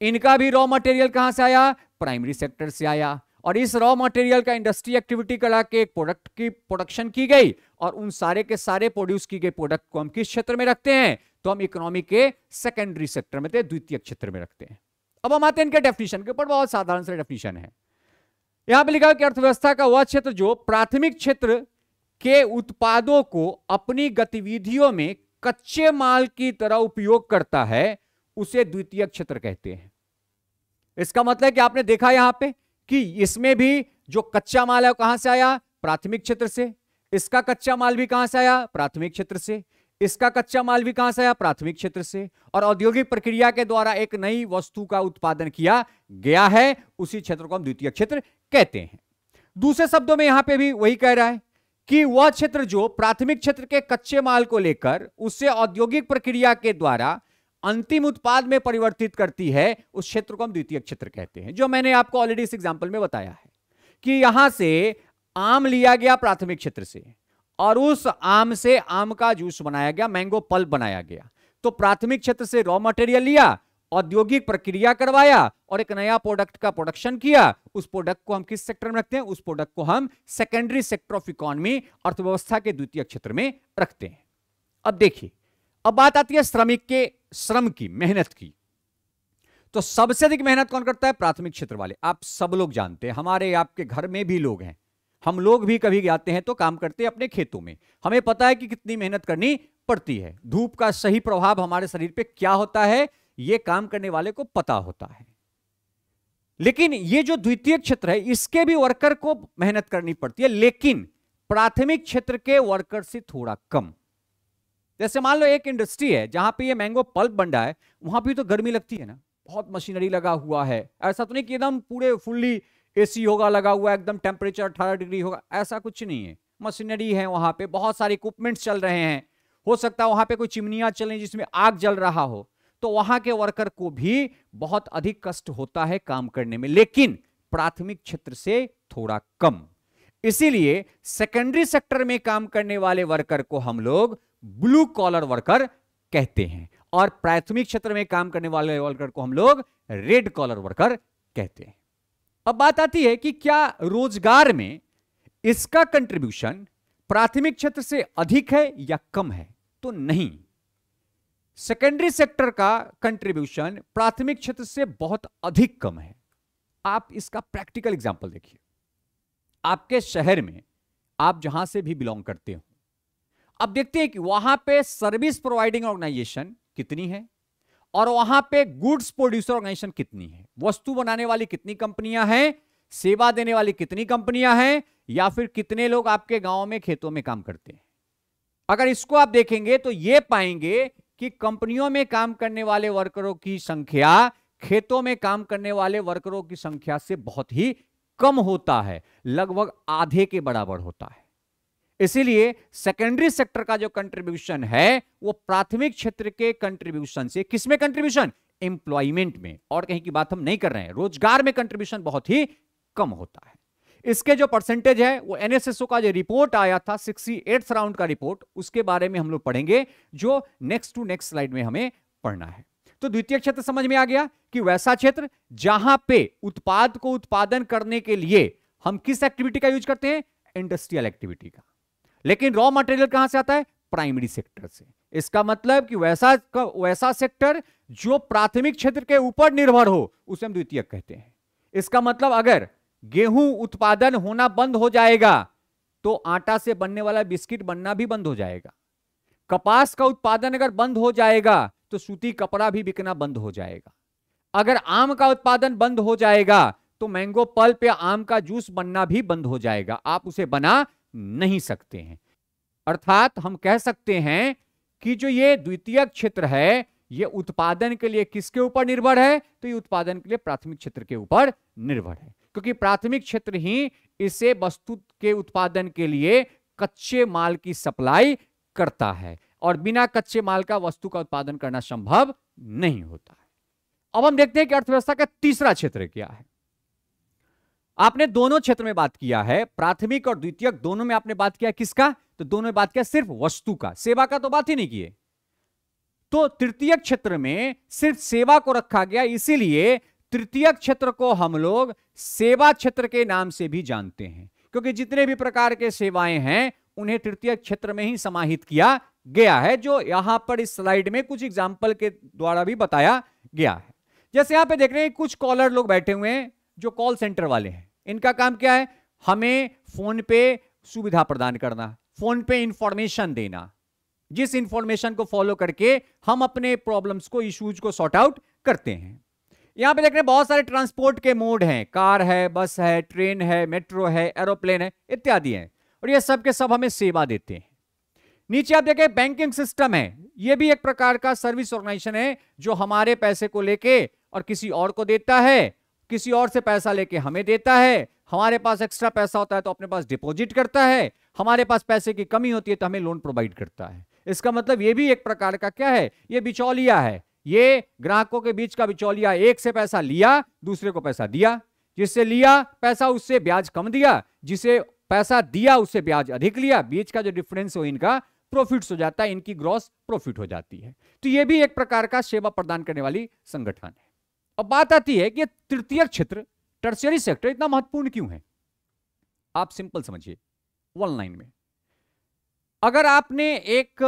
इनका भी रॉ मटेरियल कहां से आया, प्राइमरी सेक्टर से आया। और इस रॉ मटेरियल का इंडस्ट्री एक्टिविटी करा के एक प्रोडक्ट की प्रोडक्शन की गई और उन सारे के सारे प्रोड्यूस की गई प्रोडक्ट को हम किस क्षेत्र में रखते हैं, तो हम इकोनॉमी के सेकेंडरी सेक्टर में, द्वितीय क्षेत्र में रखते हैं। अब हम आते हैं इनके डेफिनेशन के ऊपर, बहुत साधारण से डेफिनेशन है। यहां पे लिखा है कि अर्थव्यवस्था का वह क्षेत्र जो प्राथमिक क्षेत्र के उत्पादों को अपनी गतिविधियों में कच्चे माल की तरह उपयोग करता है, उसे द्वितीय क्षेत्र कहते हैं। इसका मतलब है कि आपने देखा यहां पे कि इसमें भी जो कच्चा माल है वो कहां से आया, प्राथमिक क्षेत्र से। इसका कच्चा माल भी कहां से आया, प्राथमिक क्षेत्र से। इसका कच्चा माल भी कहां से आया, प्राथमिक क्षेत्र से। और औद्योगिक प्रक्रिया के द्वारा एक नई वस्तु का उत्पादन किया गया है, उसी क्षेत्र को हम द्वितीय क्षेत्र कहते हैं। दूसरे शब्दों में यहां पे भी वही कह रहा है कि वह क्षेत्र जो प्राथमिक क्षेत्र के कच्चे माल को लेकर उससे औद्योगिक प्रक्रिया के द्वारा अंतिम उत्पाद में परिवर्तित करती है, उस क्षेत्र को हम द्वितीय क्षेत्र कहते हैं। जो मैंने आपको ऑलरेडी इस एग्जांपल में बताया है कि यहां से आम लिया गया प्राथमिक क्षेत्र से और उस आम से आम का जूस बनाया गया, मैंगो पल्प बनाया गया। तो प्राथमिक क्षेत्र से रॉ मटेरियल लिया, औद्योगिक प्रक्रिया करवाया और एक नया प्रोडक्ट का प्रोडक्शन किया। उस प्रोडक्ट को हम किस सेक्टर में रखते हैं, उस प्रोडक्ट को हम सेकेंडरी सेक्टर ऑफ इकोनॉमी, अर्थव्यवस्था के द्वितीय क्षेत्र में रखते हैं। अब देखिए, अब बात आती है श्रमिक के श्रम की, मेहनत की। तो सबसे अधिक मेहनत कौन करता है? प्राथमिक क्षेत्र वाले। आप सब लोग जानते हैं, हमारे आपके घर में भी लोग हैं, हम लोग भी कभी जाते हैं तो काम करते हैं अपने खेतों में, हमें पता है कि कितनी मेहनत करनी पड़ती है, धूप का सही प्रभाव हमारे शरीर पे क्या होता है ये काम करने वाले को पता होता है। लेकिन ये जो द्वितीय क्षेत्र है इसके भी वर्कर को मेहनत करनी पड़ती है, लेकिन प्राथमिक क्षेत्र के वर्कर से थोड़ा कम। जैसे मान लो एक इंडस्ट्री है जहां पे ये मैंगो पल्प बन रहा है, वहां भी तो गर्मी लगती है ना, बहुत मशीनरी लगा हुआ है, ऐसा तो नहीं कि एकदम पूरे फुल्ली एसी होगा लगा हुआ, एकदम टेम्परेचर 18 डिग्री होगा, ऐसा कुछ नहीं है। मशीनरी है, वहां पे बहुत सारे इक्विपमेंट्स चल रहे हैं, हो सकता है वहां पे कोई चिमनियां चल रही जिसमें आग जल रहा हो, तो वहां के वर्कर को भी बहुत अधिक कष्ट होता है काम करने में, लेकिन प्राथमिक क्षेत्र से थोड़ा कम। इसीलिए सेकेंडरी सेक्टर में काम करने वाले वर्कर को हम लोग ब्लू कॉलर वर्कर कहते हैं, और प्राथमिक क्षेत्र में काम करने वाले वर्कर को हम लोग रेड कॉलर वर्कर कहते हैं। अब बात आती है कि क्या रोजगार में इसका कंट्रीब्यूशन प्राथमिक क्षेत्र से अधिक है या कम है? तो नहीं, सेकेंडरी सेक्टर का कंट्रीब्यूशन प्राथमिक क्षेत्र से बहुत अधिक कम है। आप इसका प्रैक्टिकल एग्जांपल देखिए, आपके शहर में आप जहां से भी बिलोंग करते हो, अब देखते हैं कि वहां पे सर्विस प्रोवाइडिंग ऑर्गेनाइजेशन कितनी है और वहां पे गुड्स प्रोड्यूसर ऑर्गेनाइजेशन कितनी है, वस्तु बनाने वाली कितनी कंपनियां हैं, सेवा देने वाली कितनी कंपनियां हैं, या फिर कितने लोग आपके गांव में खेतों में काम करते हैं। अगर इसको आप देखेंगे तो यह पाएंगे कि कंपनियों में काम करने वाले वर्करों की संख्या खेतों में काम करने वाले वर्करों की संख्या से बहुत ही कम होता है, लगभग आधे के बराबर होता है। इसीलिए सेकेंडरी सेक्टर का जो कंट्रीब्यूशन है वो प्राथमिक क्षेत्र के कंट्रीब्यूशन से, किसमें कंट्रीब्यूशन? एम्प्लॉयमेंट में, और कहीं की बात हम नहीं कर रहे हैं, रोजगार में कंट्रीब्यूशन बहुत ही कम होता है। इसके जो परसेंटेज है वो एनएसएसओ का जो रिपोर्ट आया था 68th राउंड का रिपोर्ट, उसके बारे में हम लोग पढ़ेंगे, जो नेक्स्ट टू नेक्स्ट स्लाइड में हमें पढ़ना है। तो द्वितीय क्षेत्र समझ में आ गया कि वैसा क्षेत्र जहां पे उत्पाद को उत्पादन करने के लिए हम किस एक्टिविटी का यूज करते हैं? इंडस्ट्रियल एक्टिविटी का। लेकिन रॉ मटेरियल कहां से आता है? प्राइमरी सेक्टर से। इसका मतलब कि वैसा सेक्टर जो प्राथमिक क्षेत्र के ऊपर निर्भर हो उसे हम द्वितीयक कहते हैं। इसका मतलब अगर गेहूं उत्पादन होना बंद हो जाएगा तो आटा से बनने वाला बिस्किट बनना भी बंद हो जाएगा। कपास का उत्पादन अगर बंद हो जाएगा तो सूती कपड़ा भी बिकना बंद हो जाएगा। अगर आम का उत्पादन बंद हो जाएगा तो मैंगो पल्प या आम का जूस बनना भी बंद हो जाएगा, आप उसे बना नहीं सकते हैं। अर्थात हम कह सकते हैं कि जो ये द्वितीयक क्षेत्र है ये उत्पादन के लिए किसके ऊपर निर्भर है? तो ये उत्पादन के लिए प्राथमिक क्षेत्र के ऊपर निर्भर है, क्योंकि प्राथमिक क्षेत्र ही इसे वस्तु के उत्पादन के लिए कच्चे माल की सप्लाई करता है, और बिना कच्चे माल का वस्तु का उत्पादन करना संभव नहीं होता है। अब हम देखते हैं कि अर्थव्यवस्था का तीसरा क्षेत्र क्या है। आपने दोनों क्षेत्र में बात किया है, प्राथमिक और द्वितीयक दोनों में आपने बात किया किसका? तो दोनों में बात किया सिर्फ वस्तु का, सेवा का तो बात ही नहीं किए। तो तृतीयक क्षेत्र में सिर्फ सेवा को रखा गया, इसीलिए तृतीयक क्षेत्र को हम लोग सेवा क्षेत्र के नाम से भी जानते हैं, क्योंकि जितने भी प्रकार के सेवाएं हैं उन्हें तृतीयक क्षेत्र में ही समाहित किया गया है, जो यहां पर इस स्लाइड में कुछ एग्जाम्पल के द्वारा भी बताया गया है। जैसे यहां पे देख रहे हैं कुछ कॉलर लोग बैठे हुए हैं जो कॉल सेंटर वाले हैं। इनका काम क्या है? हमें फोन पे सुविधा प्रदान करना, फोन पे इंफॉर्मेशन देना, जिस इंफॉर्मेशन को फॉलो करके हम अपने प्रॉब्लम्स को, इश्यूज को सॉर्ट आउट करते हैं। यहां पे देख रहे हैं बहुत सारे ट्रांसपोर्ट के मोड हैं, कार है, बस है, ट्रेन है, मेट्रो है, एरोप्लेन है, इत्यादि हैं, और ये सब के सब हमें सेवा देते हैं। नीचे आप देखें बैंकिंग सिस्टम है, ये भी एक प्रकार का सर्विस ऑर्गेनाइजेशन है जो हमारे पैसे को लेके और किसी और को देता है, किसी और से पैसा लेके हमें देता है। हमारे पास एक्स्ट्रा पैसा होता है तो अपने पास डिपॉजिट करता है, हमारे पास पैसे की कमी होती है तो हमें लोन प्रोवाइड करता है। इसका मतलब ये भी एक प्रकार का क्या है? ये बिचौलिया है, ये ग्राहकों के बीच का बिचौलिया। एक से पैसा लिया, दूसरे को पैसा दिया, जिससे लिया पैसा उससे ब्याज कम दिया, जिसे पैसा दिया उससे ब्याज अधिक लिया, बीच का जो डिफरेंस हो इनका प्रॉफिट्स हो जाता है, इनकी ग्रॉस प्रॉफिट हो जाती है। तो ये भी एक प्रकार का सेवा प्रदान करने वाली संगठन है। अब बात आती है कि तृतीयक क्षेत्र, टर्शियरी सेक्टर इतना महत्वपूर्ण क्यों है? आप सिंपल समझिए, वन लाइन में, अगर आपने एक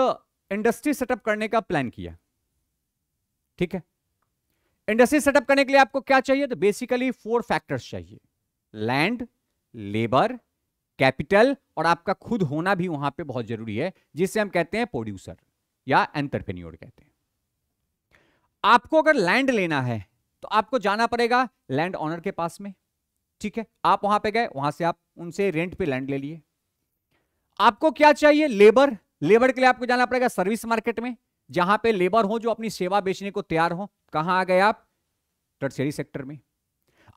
इंडस्ट्री सेटअप करने का प्लान किया, ठीक है, इंडस्ट्री सेटअप करने के लिए आपको क्या चाहिए? तो बेसिकली 4 फैक्टर्स चाहिए, लैंड, लेबर, कैपिटल और आपका खुद होना भी वहां पे बहुत जरूरी है, जिसे हम कहते हैं प्रोड्यूसर या एंटरप्रेन्योर कहते हैं। आपको अगर लैंड लेना है तो आपको जाना पड़ेगा लैंड ओनर के पास में, ठीक है, आप वहां पे गए, वहां से आप उनसे रेंट पे लैंड ले लिए। आपको क्या चाहिए? लेबर। लेबर के लिए आपको जाना पड़ेगा सर्विस मार्केट में, जहां पे लेबर हो जो अपनी सेवा बेचने को तैयार हो। कहां आ गए आप? टर्शियरी सेक्टर में।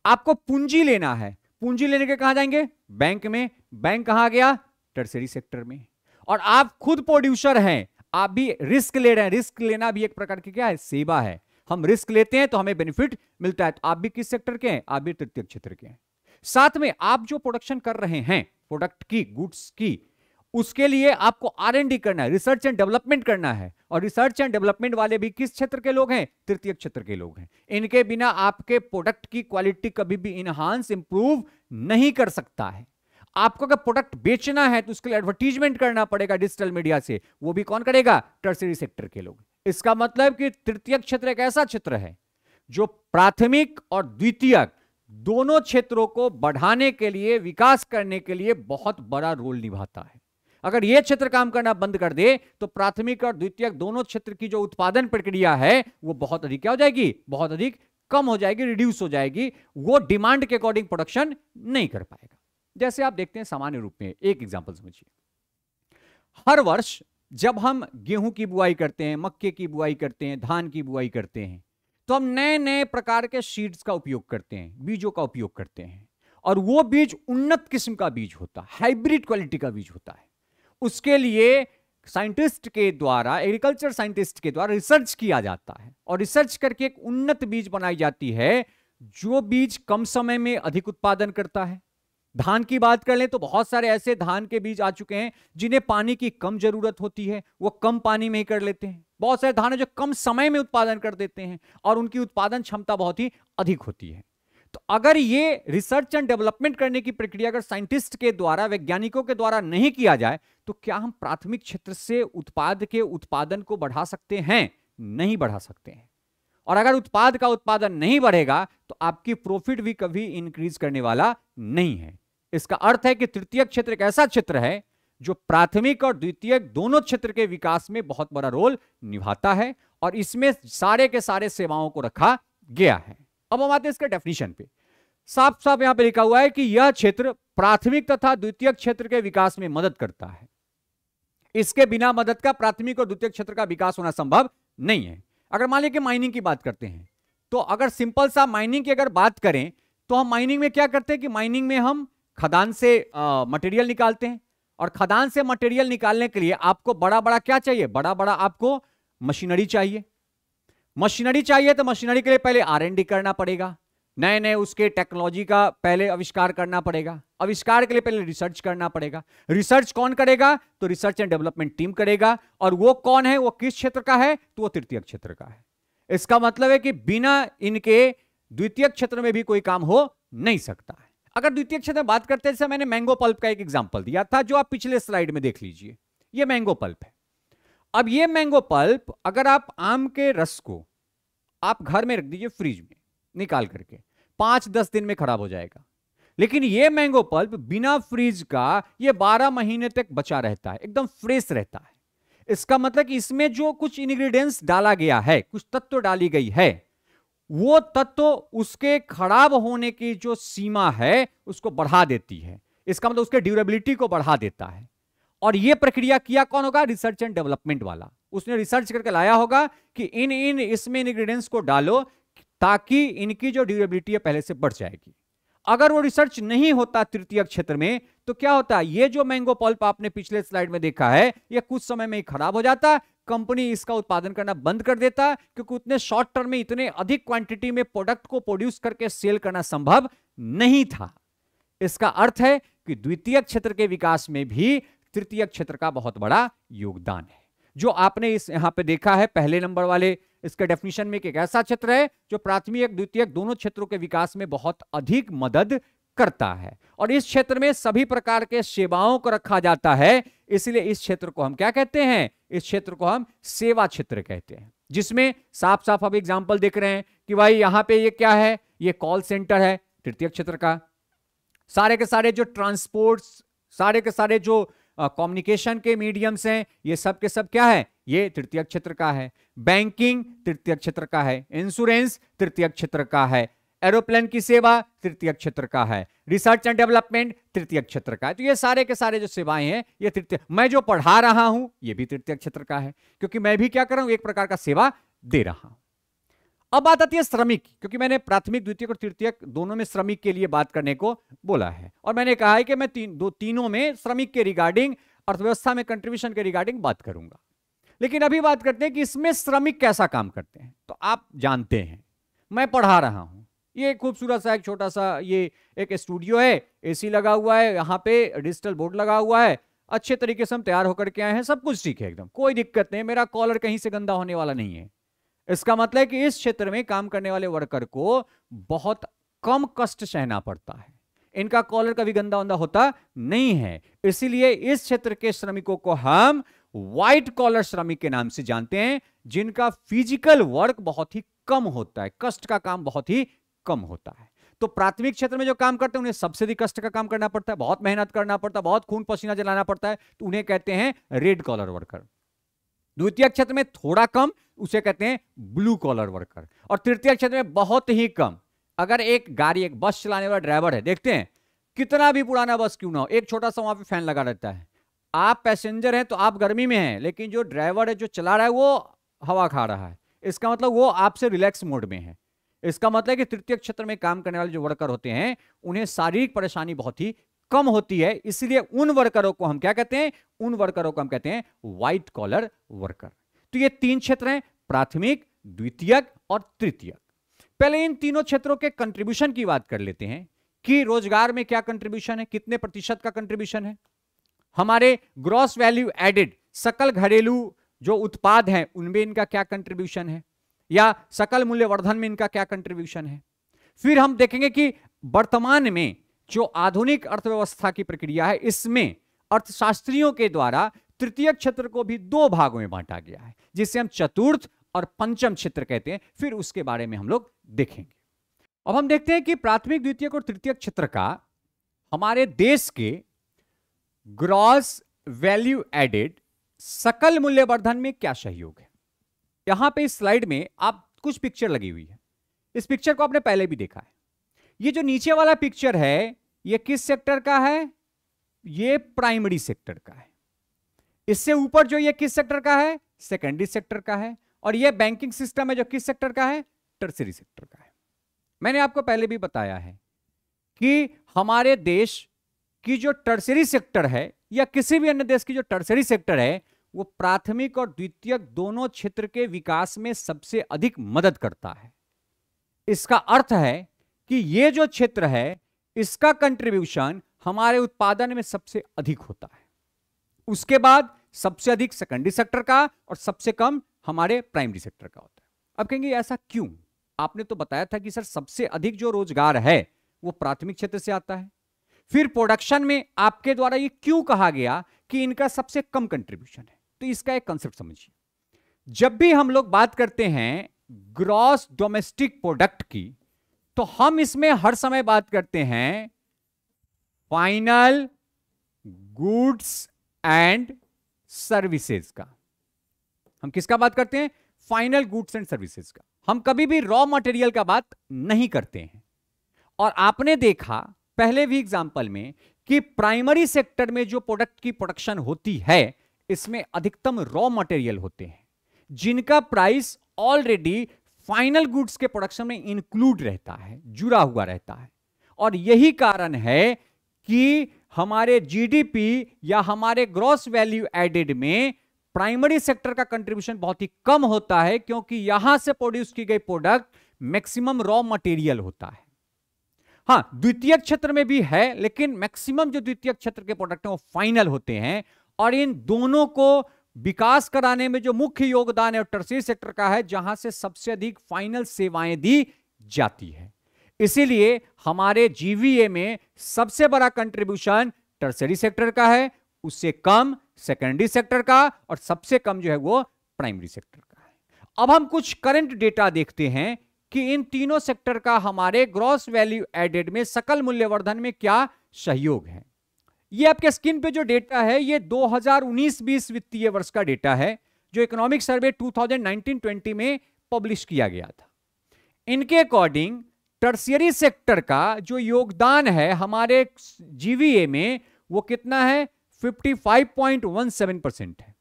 आपको पूंजी लेना है, पूंजी लेने के कहां जाएंगे? बैंक में। बैंक कहां गया? टर्शियरी सेक्टर में। और आप खुद प्रोड्यूसर हैं, आप भी रिस्क ले रहे हैं। रिस्क लेना भी एक प्रकार की क्या है? सेवा है। हम रिस्क लेते हैं तो हमें बेनिफिट मिलता है। तो आप भी किस सेक्टर के हैं? आप भी तृतीय क्षेत्र के हैं। साथ में आप जो प्रोडक्शन कर रहे हैं प्रोडक्ट की, गुड्स की, उसके लिए आपको R&D करना है, रिसर्च एंड डेवलपमेंट करना है। और रिसर्च एंड डेवलपमेंट वाले भी किस क्षेत्र के लोग हैं? तृतीय क्षेत्र के लोग हैं। इनके बिना आपके प्रोडक्ट की क्वालिटी कभी भी इनहांस इंप्रूव नहीं कर सकता है। आपको अगर प्रोडक्ट बेचना है तो उसके लिए एडवर्टीजमेंट करना पड़ेगा डिजिटल मीडिया से, वो भी कौन करेगा? टर्शियरी सेक्टर के लोग। इसका मतलब कि तृतीय क्षेत्र एक ऐसा क्षेत्र है जो प्राथमिक और द्वितीयक दोनों क्षेत्रों को बढ़ाने के लिए, विकास करने के लिए बहुत बड़ा रोल निभाता है। अगर यह क्षेत्र काम करना बंद कर दे तो प्राथमिक और द्वितीयक दोनों क्षेत्र की जो उत्पादन प्रक्रिया है वो बहुत अधिक क्या हो जाएगी? बहुत अधिक कम हो जाएगी, रिड्यूस हो जाएगी। वो डिमांड के अकॉर्डिंग प्रोडक्शन नहीं कर पाएगा। जैसे आप देखते हैं सामान्य रूप में, एक एग्जांपल समझिए। हर वर्ष जब हम गेहूं की बुआई करते हैं, मक्के की बुआई करते हैं, धान की बुआई करते हैं, तो हम नए नए प्रकार के सीड्स का उपयोग करते हैं, बीजों का उपयोग करते हैं। और वो बीज उन्नत किस्म का बीज होता है, हाइब्रिड क्वालिटी का बीज होता है। उसके लिए साइंटिस्ट के द्वारा, एग्रीकल्चर साइंटिस्ट के द्वारा रिसर्च किया जाता है और रिसर्च करके एक उन्नत बीज बनाई जाती है, जो बीज कम समय में अधिक उत्पादन करता है। धान की बात कर लें तो बहुत सारे ऐसे धान के बीज आ चुके हैं जिन्हें पानी की कम जरूरत होती है, वो कम पानी में ही कर लेते हैं। बहुत सारे धान है जो कम समय में उत्पादन कर देते हैं और उनकी उत्पादन क्षमता बहुत ही अधिक होती है। तो अगर ये रिसर्च एंड डेवलपमेंट करने की प्रक्रिया अगर साइंटिस्ट के द्वारा, वैज्ञानिकों के द्वारा नहीं किया जाए तो क्या हम प्राथमिक क्षेत्र से उत्पाद के उत्पादन को बढ़ा सकते हैं? नहीं बढ़ा सकते हैं। और अगर उत्पाद का उत्पादन नहीं बढ़ेगा तो आपकी प्रॉफिट भी कभी इंक्रीज करने वाला नहीं है। इसका अर्थ है कि तृतीय क्षेत्र एक ऐसा क्षेत्र है जो प्राथमिक और द्वितीयक दोनों क्षेत्र के विकास में बहुत बड़ा रोल निभाता है और इसमें सारे के सारे सेवाओं को रखा गया है। अब हम आते हैं इसके डेफिनेशन पे। साफ साफ यहां पे लिखा हुआ है कि यह क्षेत्र प्राथमिक तथा द्वितीयक क्षेत्र के विकास में मदद करता है। इसके बिना मदद का प्राथमिक और द्वितीयक क्षेत्र का विकास होना संभव नहीं है। अगर मान लीजिए कि माइनिंग की बात करते हैं तो अगर सिंपल सा माइनिंग की अगर बात करें तो हम माइनिंग में क्या करते हैं कि माइनिंग में हम खदान से मटेरियल निकालते हैं और खदान से मटेरियल निकालने के लिए आपको बड़ा बड़ा क्या चाहिए? बड़ा बड़ा आपको मशीनरी चाहिए। मशीनरी चाहिए तो मशीनरी के लिए पहले R&D करना पड़ेगा, नए नए उसके टेक्नोलॉजी का पहले आविष्कार करना पड़ेगा। आविष्कार के लिए पहले रिसर्च करना पड़ेगा। रिसर्च कौन करेगा? तो रिसर्च एंड डेवलपमेंट टीम करेगा। और वो कौन है? वो किस क्षेत्र का है? तो वो तृतीय क्षेत्र का है। इसका मतलब है कि बिना इनके द्वितीय क्षेत्र में भी कोई काम हो नहीं सकता है। अगर द्वितीय क्षेत्र में बात करते हैं, जैसे मैंने मैंगो पल्प का एक एग्जांपल दिया था जो आप पिछले स्लाइड में देख लीजिए, ये मैंगो पल्प है। अब ये मैंगो पल्प अगर आप आम के रस को आप घर में रख दीजिए फ्रिज में निकाल करके, 5-10 दिन में खराब हो जाएगा। लेकिन ये मैंगो पल्प बिना फ्रीज का ये 12 महीने तक बचा रहता है, एकदम फ्रेश रहता है। इसका मतलब कि इसमें जो कुछ इंग्रेडिएंट्स डाला गया है, कुछ तत्व डाली गई है, वो तत्व उसके खराब होने की जो सीमा है उसको बढ़ा देती है। इसका मतलब उसके ड्यूरेबिलिटी को बढ़ा देता है। और यह प्रक्रिया किया कौन होगा? रिसर्च एंड डेवलपमेंट वाला। उसने रिसर्च करके लाया होगा कि इसमें इंग्रेडिएंट्स को डालो ताकि इनकी जो ड्यूरेबिलिटी है पहले से बढ़ जाएगी। अगर वो रिसर्च नहीं होता तृतीय क्षेत्र में तो क्या होता है? ये जो मैंगो पल्प आपने पिछले स्लाइड में देखा है, ये कुछ समय में ही खराब हो जाता, कंपनी इसका उत्पादन करना बंद कर देता, क्योंकि उतने शॉर्ट टर्म में इतने अधिक क्वांटिटी में प्रोडक्ट को प्रोड्यूस करके सेल करना संभव नहीं था। इसका अर्थ है कि द्वितीय क्षेत्र के विकास में भी तृतीय क्षेत्र का बहुत बड़ा योगदान है। जो आपने इस यहां पे देखा है पहले नंबर वाले इसके डेफिनेशन में, एक ऐसा क्षेत्र है जो प्राथमिक द्वितीयक दोनों क्षेत्रों के विकास में बहुत अधिक मदद करता है। और इस क्षेत्र में सभी प्रकार के सेवाओं को रखा जाता है, इसलिए इस क्षेत्र को हम क्या कहते हैं? इस क्षेत्र को हम सेवा क्षेत्र कहते हैं। जिसमें साफ साफ अब एग्जाम्पल देख रहे हैं कि भाई यहां पे ये क्या है, ये कॉल सेंटर है तृतीयक क्षेत्र का। सारे के सारे जो ट्रांसपोर्ट, सारे के सारे जो कम्युनिकेशन के मीडियम्स हैं, ये सब के सब क्या है, ये तृतीयक क्षेत्र का है। बैंकिंग तृतीयक क्षेत्र का है, इंश्योरेंस तृतीयक क्षेत्र का है, एरोप्लेन की सेवा तृतीयक क्षेत्र का है, रिसर्च एंड डेवलपमेंट तृतीयक क्षेत्र का है। तो ये सारे के सारे जो सेवाएं हैं ये तृतीय, मैं जो पढ़ा रहा हूं ये भी तृतीयक क्षेत्र का है, क्योंकि मैं भी क्या कर रहा हूं, एक प्रकार का सेवा दे रहा हूं। अब बात आती है श्रमिक, क्योंकि मैंने प्राथमिक, द्वितीयक और तृतीयक दोनों में श्रमिक के लिए बात करने को बोला है, और मैंने कहा है कि मैं तीनों में श्रमिक के रिगार्डिंग, अर्थव्यवस्था में कंट्रीब्यूशन के रिगार्डिंग बात करूंगा। लेकिन अभी बात करते हैं कि इसमें श्रमिक कैसा काम करते हैं। तो आप जानते हैं मैं पढ़ा रहा हूं, ये खूबसूरत सा एक छोटा सा ये एक स्टूडियो है, एसी लगा हुआ है, यहाँ पे डिजिटल बोर्ड लगा हुआ है, अच्छे तरीके से हम तैयार होकर के आए हैं, सब कुछ ठीक है, एकदम कोई दिक्कत नहीं, मेरा कॉलर कहीं से गंदा होने वाला नहीं है। इसका मतलब है कि इस क्षेत्र में काम करने वाले वर्कर को बहुत कम कष्ट सहना पड़ता है, इनका कॉलर कभी गंदा वंदा होता नहीं है। इसीलिए इस क्षेत्र के श्रमिकों को हम व्हाइट कॉलर श्रमिक के नाम से जानते हैं, जिनका फिजिकल वर्क बहुत ही कम होता है, कष्ट का काम बहुत ही कम होता है। तो प्राथमिक क्षेत्र में जो काम करते हैं उन्हें सबसे अधिक कष्ट का काम करना पड़ता है, बहुत मेहनत करना पड़ता है, बहुत खून पसीना जलाना पड़ता है, तो उन्हें कहते हैं रेड कॉलर वर्कर। द्वितीय क्षेत्र में थोड़ा कम, उसे कहते हैं ब्लू कॉलर वर्कर। और तृतीय क्षेत्र में बहुत ही कम। अगर एक गाड़ी, एक बस चलाने वाला ड्राइवर है, देखते हैं कितना भी पुराना बस क्यों ना हो, एक छोटा सा वहां पे फैन लगा रहता है, आप पैसेंजर हैं तो आप गर्मी में हैं, लेकिन जो ड्राइवर है, जो चला रहा है, वो हवा खा रहा है, इसका मतलब वो आपसे रिलैक्स मोड में है। इसका मतलब है कि तृतीय क्षेत्र में काम करने वाले जो वर्कर होते हैं उन्हें शारीरिक परेशानी बहुत ही कम होती है, इसलिए उन वर्करों को हम क्या कहते हैं, उन वर्करों को हम कहते हैं व्हाइट कॉलर वर्कर। तो ये तीन क्षेत्र हैं, प्राथमिक, द्वितीयक और तृतीयक। पहले इन तीनों क्षेत्रों के कंट्रीब्यूशन की बात कर लेते हैं कि रोजगार में क्या कंट्रीब्यूशन है, कितने प्रतिशत का कंट्रीब्यूशन है। हमारे ग्रॉस वैल्यू एडेड, सकल घरेलू जो उत्पाद हैं उनमें इनका क्या कंट्रीब्यूशन है, या सकल मूल्यवर्धन में इनका क्या कंट्रीब्यूशन है। फिर हम देखेंगे कि वर्तमान में जो आधुनिक अर्थव्यवस्था की प्रक्रिया है, इसमें अर्थशास्त्रियों के द्वारा तृतीय क्षेत्र को भी दो भागों में बांटा गया है, जिसे हम चतुर्थ और पंचम क्षेत्र कहते हैं। फिर उसके बारे में हम लोग देखेंगे। अब हम देखते हैं कि प्राथमिक, द्वितीयक और तृतीयक क्षेत्र का हमारे देश के ग्रॉस वैल्यू एडेड, सकल मूल्यवर्धन में क्या सहयोग है। यहां पे इस स्लाइड में आप कुछ पिक्चर लगी हुई है, इस पिक्चर को आपने पहले भी देखा है। ये जो नीचे वाला पिक्चर है ये किस सेक्टर का है, ये प्राइमरी सेक्टर का है। इससे ऊपर जो ये किस सेक्टर का है, सेकेंडरी सेक्टर का है। और ये बैंकिंग सिस्टम है जो किस सेक्टर का है, टर्शियरी सेक्टर का है। मैंने आपको पहले भी बताया है कि हमारे देश की जो टर्शियरी सेक्टर है या किसी भी अन्य देश की जो टर्शियरी सेक्टर है वो प्राथमिक और द्वितीयक दोनों क्षेत्र के विकास में सबसे अधिक मदद करता है। इसका अर्थ है कि ये जो क्षेत्र है इसका कंट्रीब्यूशन हमारे उत्पादन में सबसे अधिक होता है, उसके बाद सबसे अधिक सेकेंडरी सेक्टर का और सबसे कम हमारे प्राइमरी सेक्टर का होता है। अब कहेंगे ऐसा क्यों, आपने तो बताया था कि सर सबसे अधिक जो रोजगार है वो प्राथमिक क्षेत्र से आता है, फिर प्रोडक्शन में आपके द्वारा ये क्यों कहा गया कि इनका सबसे कम कंट्रीब्यूशन है। तो इसका एक कंसेप्ट समझिए, जब भी हम लोग बात करते हैं ग्रॉस डोमेस्टिक प्रोडक्ट की तो हम इसमें हर समय बात करते हैं फाइनल गुड्स एंड सर्विसेज का। हम किसका बात करते हैं, फाइनल गुड्स एंड सर्विसेज का। हम कभी भी रॉ मटेरियल का बात नहीं करते हैं। और आपने देखा पहले भी एग्जांपल में कि प्राइमरी सेक्टर में जो प्रोडक्ट की प्रोडक्शन होती है इसमें अधिकतम रॉ मटेरियल होते हैं जिनका प्राइस ऑलरेडी फाइनल गुड्स के प्रोडक्शन में इंक्लूड रहता है, जुड़ा हुआ रहता है। और यही कारण है कि हमारे जीडीपी या हमारे ग्रॉस वैल्यू एडेड में प्राइमरी सेक्टर का कंट्रीब्यूशन बहुत ही कम होता है, क्योंकि यहां से प्रोड्यूस की गई प्रोडक्ट मैक्सिमम रॉ मटेरियल होता है। हां, द्वितीय क्षेत्र में भी है, लेकिन मैक्सिमम जो द्वितीय क्षेत्र के प्रोडक्ट हैं वो फाइनल होते हैं। और इन दोनों को विकास कराने में जो मुख्य योगदान है टर्शियरी सेक्टर का है, जहां से सबसे अधिक फाइनल सेवाएं दी जाती है। इसीलिए हमारे जीवीए में सबसे बड़ा कंट्रीब्यूशन टर्शियरी सेक्टर का है, उससे कम सेकेंडरी सेक्टर का, और सबसे कम जो है वो प्राइमरी सेक्टर का है। अब हम कुछ करंट डेटा देखते हैं कि इन तीनों सेक्टर का हमारे ग्रॉस वैल्यू एडेड में सकल मूल्यवर्धन में क्या सहयोग है। ये आपके स्क्रीन पे जो डेटा है ये 2019-20 वित्तीय वर्ष का डेटा है जो इकोनॉमिक सर्वे 2019-20 में पब्लिश किया गया था। इनके अकॉर्डिंग टर्शियरी सेक्टर का जो योगदान है हमारे जीवीए में वो कितना है, 55.17% है।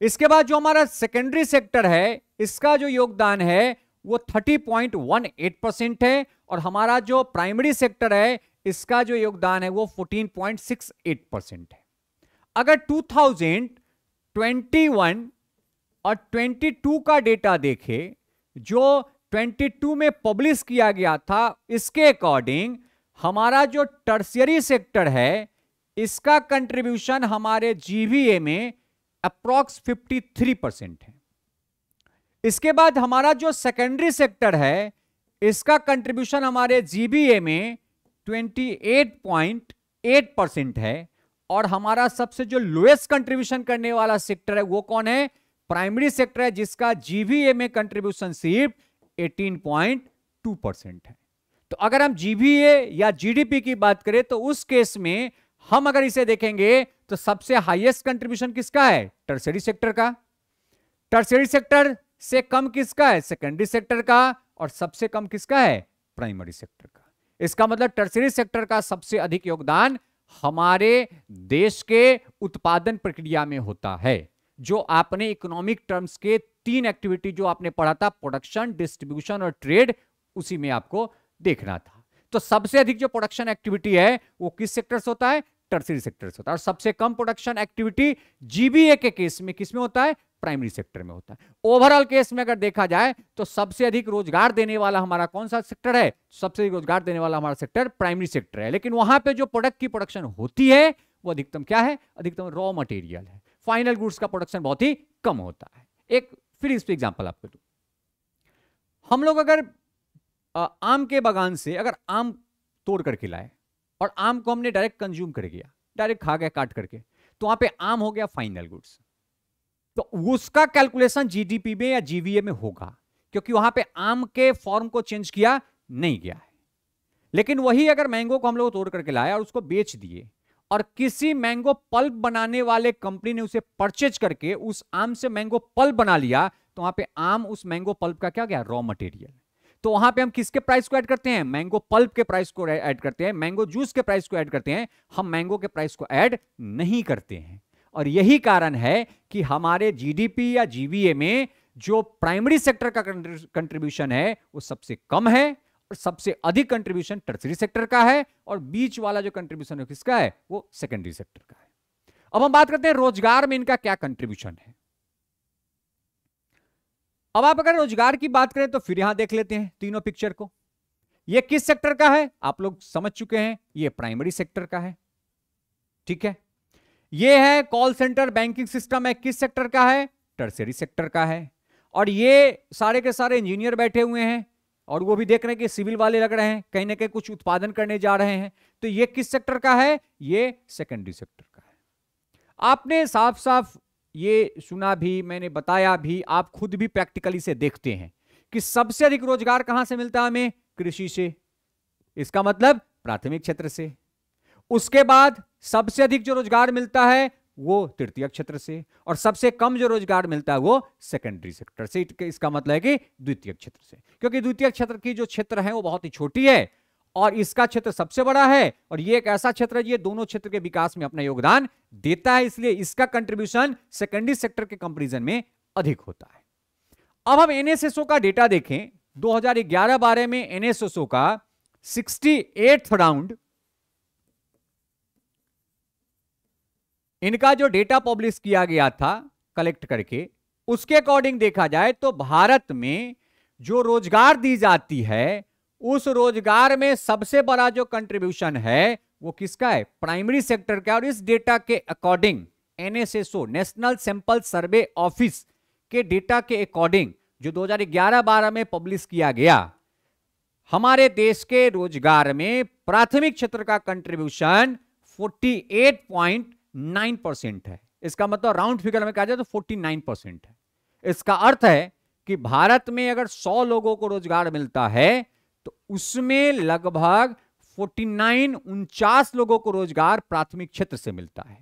इसके बाद जो हमारा सेकेंडरी सेक्टर है इसका जो योगदान है वो 30.18% है और हमारा जो प्राइमरी सेक्टर है इसका जो योगदान है वो 14.68% है। अगर 2021 और 22 का डेटा देखें जो 22 में पब्लिश किया गया था, इसके अकॉर्डिंग हमारा जो टर्शियरी सेक्टर है इसका कंट्रीब्यूशन हमारे जीवीए में अप्रॉक्स 53% है। इसके बाद हमारा जो सेकेंडरी सेक्टर है इसका कंट्रीब्यूशन हमारे जीबीए में 28.8% है और हमारा सबसे जो लोएस्ट कंट्रीब्यूशन करने वाला सेक्टर है वो कौन है, प्राइमरी सेक्टर है जिसका जीबीए में कंट्रीब्यूशन सिर्फ 18.2% है। तो अगर हम जीबीए या जीडीपी की बात करें तो उस केस में हम अगर इसे देखेंगे तो सबसे हाईएस्ट कंट्रीब्यूशन किसका है, टर्शियरी सेक्टर का। टर्शियरी सेक्टर से कम किसका है, सेकेंडरी सेक्टर का, और सबसे कम किसका है, प्राइमरी सेक्टर का। इसका मतलब टर्शियरी सेक्टर का सबसे अधिक योगदान हमारे देश के उत्पादन प्रक्रिया में होता है। जो आपने इकोनॉमिक टर्म्स के 3 एक्टिविटी जो आपने पढ़ा था, प्रोडक्शन, डिस्ट्रीब्यूशन और ट्रेड, उसी में आपको देखना था। तो सबसे अधिक जो प्रोडक्शन एक्टिविटी है वो किस सेक्टर से होता है, टर्शियरी सेक्टर से होता है, और सबसे कम प्रोडक्शन एक्टिविटी जीबीए के केस में किसमें होता है, प्राइमरी सेक्टर में होता है। ओवरऑल केस में अगर देखा जाए तो सबसे अधिक रोजगार देने वाला हमारा कौन सा सेक्टर है, सबसे अधिक रोजगार देने वाला हमारा सेक्टर प्राइमरी सेक्टर है। लेकिन वहां पे जो प्रोडक्ट की प्रोडक्शन होती है वो अधिकतम क्या है, अधिकतम रॉ मटेरियल है। फाइनल गुड्स का प्रोडक्शन बहुत ही कम होता है। एक फिर इस पे एग्जांपल आपको दूं, हम लोग अगर आम के बागान से अगर आम तोड़ करके लाए और आम को हमने डायरेक्ट कंज्यूम कर गया, डायरेक्ट खा गया काट करके, तो वहां पे आम हो गया फाइनल गुड्स। तो उसका कैलकुलेशन जीडीपी में या जीवीए में होगा क्योंकि वहां पे आम के फॉर्म को चेंज किया नहीं गया है। लेकिन वही अगर मैंगो को हम लोग तोड़ करके लाए और उसको बेच दिए और किसी मैंगो पल्प बनाने वाले कंपनी ने उसे परचेज करके उस आम से मैंगो पल्प बना लिया, तो वहां पे आम उस मैंगो पल्प का क्या गया, रॉ मटेरियल। तो वहां पे हम किसके प्राइस को ऐड करते हैं, मैंगो पल्प के प्राइस को ऐड करते हैं, मैंगो जूस के प्राइस को ऐड करते हैं, हम मैंगो के प्राइस को ऐड नहीं करते हैं। और यही कारण है कि हमारे जीडीपी या जीवीए में जो प्राइमरी सेक्टर का कंट्रीब्यूशन है वो सबसे कम है और सबसे अधिक कंट्रीब्यूशन टर्शियरी सेक्टर का है, और बीच वाला जो कंट्रीब्यूशन है किसका है, वो सेकेंडरी सेक्टर का है। अब हम बात करते हैं रोजगार में इनका क्या कंट्रीब्यूशन है। अब आप अगर रोजगार की बात करें तो फिर यहां देख लेते हैं तीनों पिक्चर को। ये किस सेक्टर का है, आप लोग समझ चुके हैं, ये प्राइमरी सेक्टर का है, ठीक है। ये है कॉल सेंटर बैंकिंग सिस्टम है, किस सेक्टर का है, टर्शियरी सेक्टर का है। और ये सारे के सारे इंजीनियर बैठे हुए हैं और वो भी देख रहे हैं कि सिविल वाले लग रहे हैं, कहीं ना कहीं कुछ उत्पादन करने जा रहे हैं, तो ये किस सेक्टर का है, ये सेकेंडरी सेक्टर का है। आपने साफ साफ ये सुना भी, मैंने बताया भी, आप खुद भी प्रैक्टिकली से देखते हैं कि सबसे अधिक रोजगार कहां से मिलता है हमें, कृषि से, इसका मतलब प्राथमिक क्षेत्र से। उसके बाद सबसे अधिक जो रोजगार मिलता है वो तृतीय क्षेत्र से, और सबसे कम जो रोजगार मिलता है वो सेकेंडरी सेक्टर से। इसका मतलब है कि द्वितीय क्षेत्र से, क्योंकि द्वितीय क्षेत्र की जो क्षेत्र है वो बहुत ही छोटी है और इसका क्षेत्र सबसे बड़ा है, और ये एक ऐसा क्षेत्र है ये दोनों क्षेत्र के विकास में अपना योगदान देता है, इसलिए इसका कंट्रीब्यूशन सेकेंडरी सेक्टर के कंपैरिजन में अधिक होता है। अब हम एनएसएसओ का डेटा देखें, 2011-12 में एनएसएसओ का 68th राउंड, इनका जो डेटा पब्लिश किया गया था कलेक्ट करके, उसके अकॉर्डिंग देखा जाए तो भारत में जो रोजगार दी जाती है उस रोजगार में सबसे बड़ा जो कंट्रीब्यूशन है वो किसका है, प्राइमरी सेक्टर का। और इस डेटा के according NSSO, national sample survey office के डेटा के अकॉर्डिंग जो 2011-12 में पब्लिश किया गया, हमारे देश के रोजगार में प्राथमिक क्षेत्र का कंट्रीब्यूशन 48.9% है। इसका मतलब राउंड फिगर में कहा जाए तो 49% है। इसका अर्थ है कि भारत में अगर 100 लोगों को रोजगार मिलता है तो उसमें लगभग 49 लोगों को रोजगार प्राथमिक क्षेत्र से मिलता है।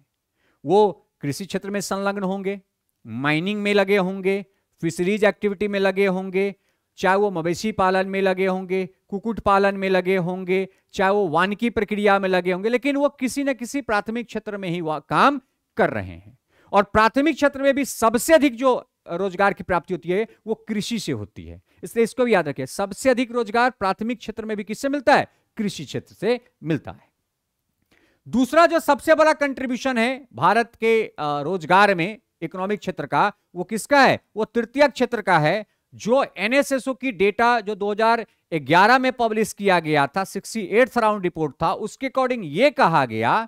वो कृषि क्षेत्र में संलग्न होंगे, माइनिंग में लगे होंगे, फिशरीज एक्टिविटी में लगे होंगे, चाहे वो मवेशी पालन में लगे होंगे, कुक्कुट पालन में लगे होंगे, चाहे वो वानिकी प्रक्रिया में लगे होंगे, लेकिन वो किसी न किसी प्राथमिक क्षेत्र में ही वो काम कर रहे हैं। और प्राथमिक क्षेत्र में भी सबसे अधिक जो रोजगार की प्राप्ति होती है वो कृषि से होती है, इसलिए इसको भी याद रखिए, सबसे अधिक रोजगार प्राथमिक क्षेत्र में भी किससे मिलता है? कृषि क्षेत्र से मिलता है। दूसरा जो सबसे बड़ा कंट्रीब्यूशन है भारत के रोजगार में इकोनॉमिक क्षेत्र का, वो किसका है? वो तृतीयक क्षेत्र का है। जो एनएसएसओ की डेटा जो 2011 में पब्लिश किया गया था, 68th राउंड रिपोर्ट था, उसके अकॉर्डिंग यह कहा गया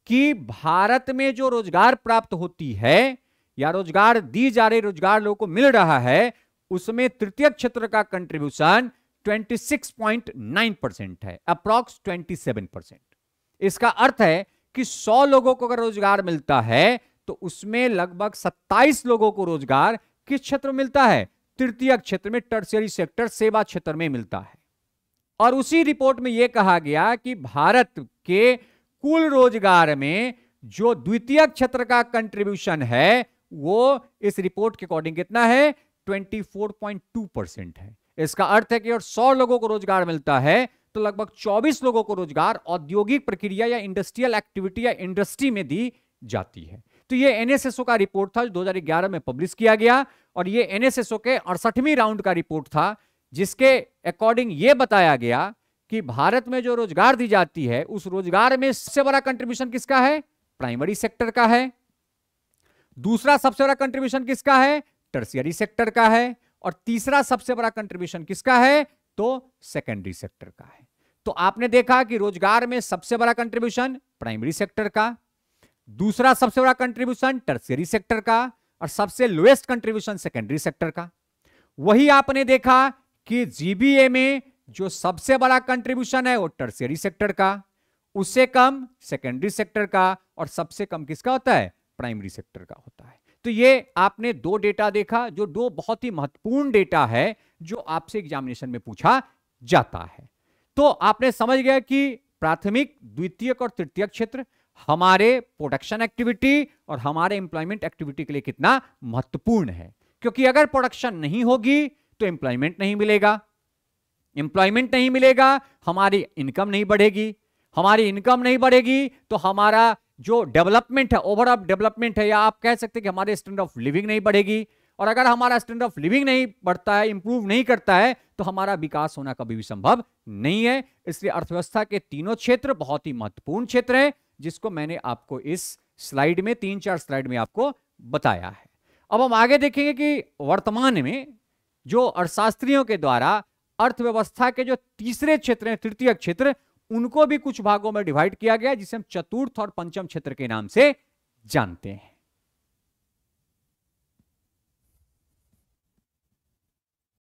कि भारत में जो रोजगार प्राप्त होती है या रोजगार दी जा रही, रोजगार लोगों को मिल रहा है, उसमें तृतीय क्षेत्र का कंट्रीब्यूशन 26.9% है, अप्रॉक्स 27%। इसका अर्थ है कि 100 लोगों को अगर रोजगार मिलता है तो उसमें लगभग 27 लोगों को रोजगार किस क्षेत्र में मिलता है? तृतीय क्षेत्र में, टर्शियरी सेक्टर, सेवा क्षेत्र में मिलता है। और उसी रिपोर्ट में यह कहा गया कि भारत के कुल रोजगार में जो द्वितीय क्षेत्र का कंट्रीब्यूशन है वो इस रिपोर्ट के अकॉर्डिंग कितना है? 24.2% है। इसका अर्थ है कि अगर 100 लोगों को रोजगार मिलता है तो लगभग 24 लोगों को रोजगार औद्योगिक प्रक्रिया या इंडस्ट्रियल एक्टिविटी या इंडस्ट्री में दी जाती है। तो ये एनएसएसओ का रिपोर्ट था जो 2011 में पब्लिश किया गया, और ये एनएसएसओ के 68वीं राउंड का रिपोर्ट था, जिसके अकॉर्डिंग ये बताया गया कि भारत में जो रोजगार दी जाती है उस रोजगार में सबसे बड़ा कंट्रीब्यूशन किसका है? प्राइमरी सेक्टर का है। दूसरा सबसे बड़ा कंट्रीब्यूशन किसका है? टर्शियरी सेक्टर का है। और तीसरा सबसे बड़ा कंट्रीब्यूशन किसका है? तो सेकेंडरी सेक्टर का है। तो आपने देखा कि रोजगार में सबसे बड़ा कंट्रीब्यूशन प्राइमरी सेक्टर का, दूसरा सबसे बड़ा कंट्रीब्यूशन टर्शियरी सेक्टर का, और सबसे लोएस्ट कंट्रीब्यूशन सेकेंडरी सेक्टर का। वही आपने देखा कि जीबीए में जो सबसे बड़ा कंट्रीब्यूशन है वो टर्शियरी सेक्टर का, उससे कम सेकेंडरी सेक्टर का, और सबसे कम किसका होता है? प्राइमरी सेक्टर का होता है। तो ये आपने दो डेटा देखा जो दो बहुत ही महत्वपूर्ण डेटा है जो आपसे एग्जामिनेशन में पूछा जाता है। तो आपने समझ गया कि प्राथमिक, द्वितीयक और तृतीयक क्षेत्र हमारे प्रोडक्शन एक्टिविटी और हमारे एम्प्लॉयमेंट एक्टिविटी के लिए कितना महत्वपूर्ण है, क्योंकि अगर प्रोडक्शन नहीं होगी तो एम्प्लॉयमेंट नहीं मिलेगा, एम्प्लॉयमेंट नहीं मिलेगा, हमारी इनकम नहीं बढ़ेगी, हमारी इनकम नहीं बढ़ेगी तो हमारा जो डेवलपमेंट है, ओवरऑल डेवलपमेंट है, या आप कह सकते हैं कि हमारे स्टैंडर्ड ऑफ लिविंग नहीं बढ़ेगी, और अगर हमारा स्टैंडर्ड ऑफ लिविंग नहीं बढ़ता है, इंप्रूव नहीं करता है, तो हमारा विकास होना कभी भी संभव नहीं है। इसलिए अर्थव्यवस्था के तीनों क्षेत्र बहुत ही महत्वपूर्ण क्षेत्र है, जिसको मैंने आपको इस स्लाइड में, 3-4 स्लाइड में आपको बताया है। अब हम आगे देखेंगे कि वर्तमान में जो अर्थशास्त्रियों के द्वारा अर्थव्यवस्था के जो तीसरे क्षेत्र हैं, तृतीय क्षेत्र, उनको भी कुछ भागों में डिवाइड किया गया, जिसे हम चतुर्थ और पंचम क्षेत्र के नाम से जानते हैं।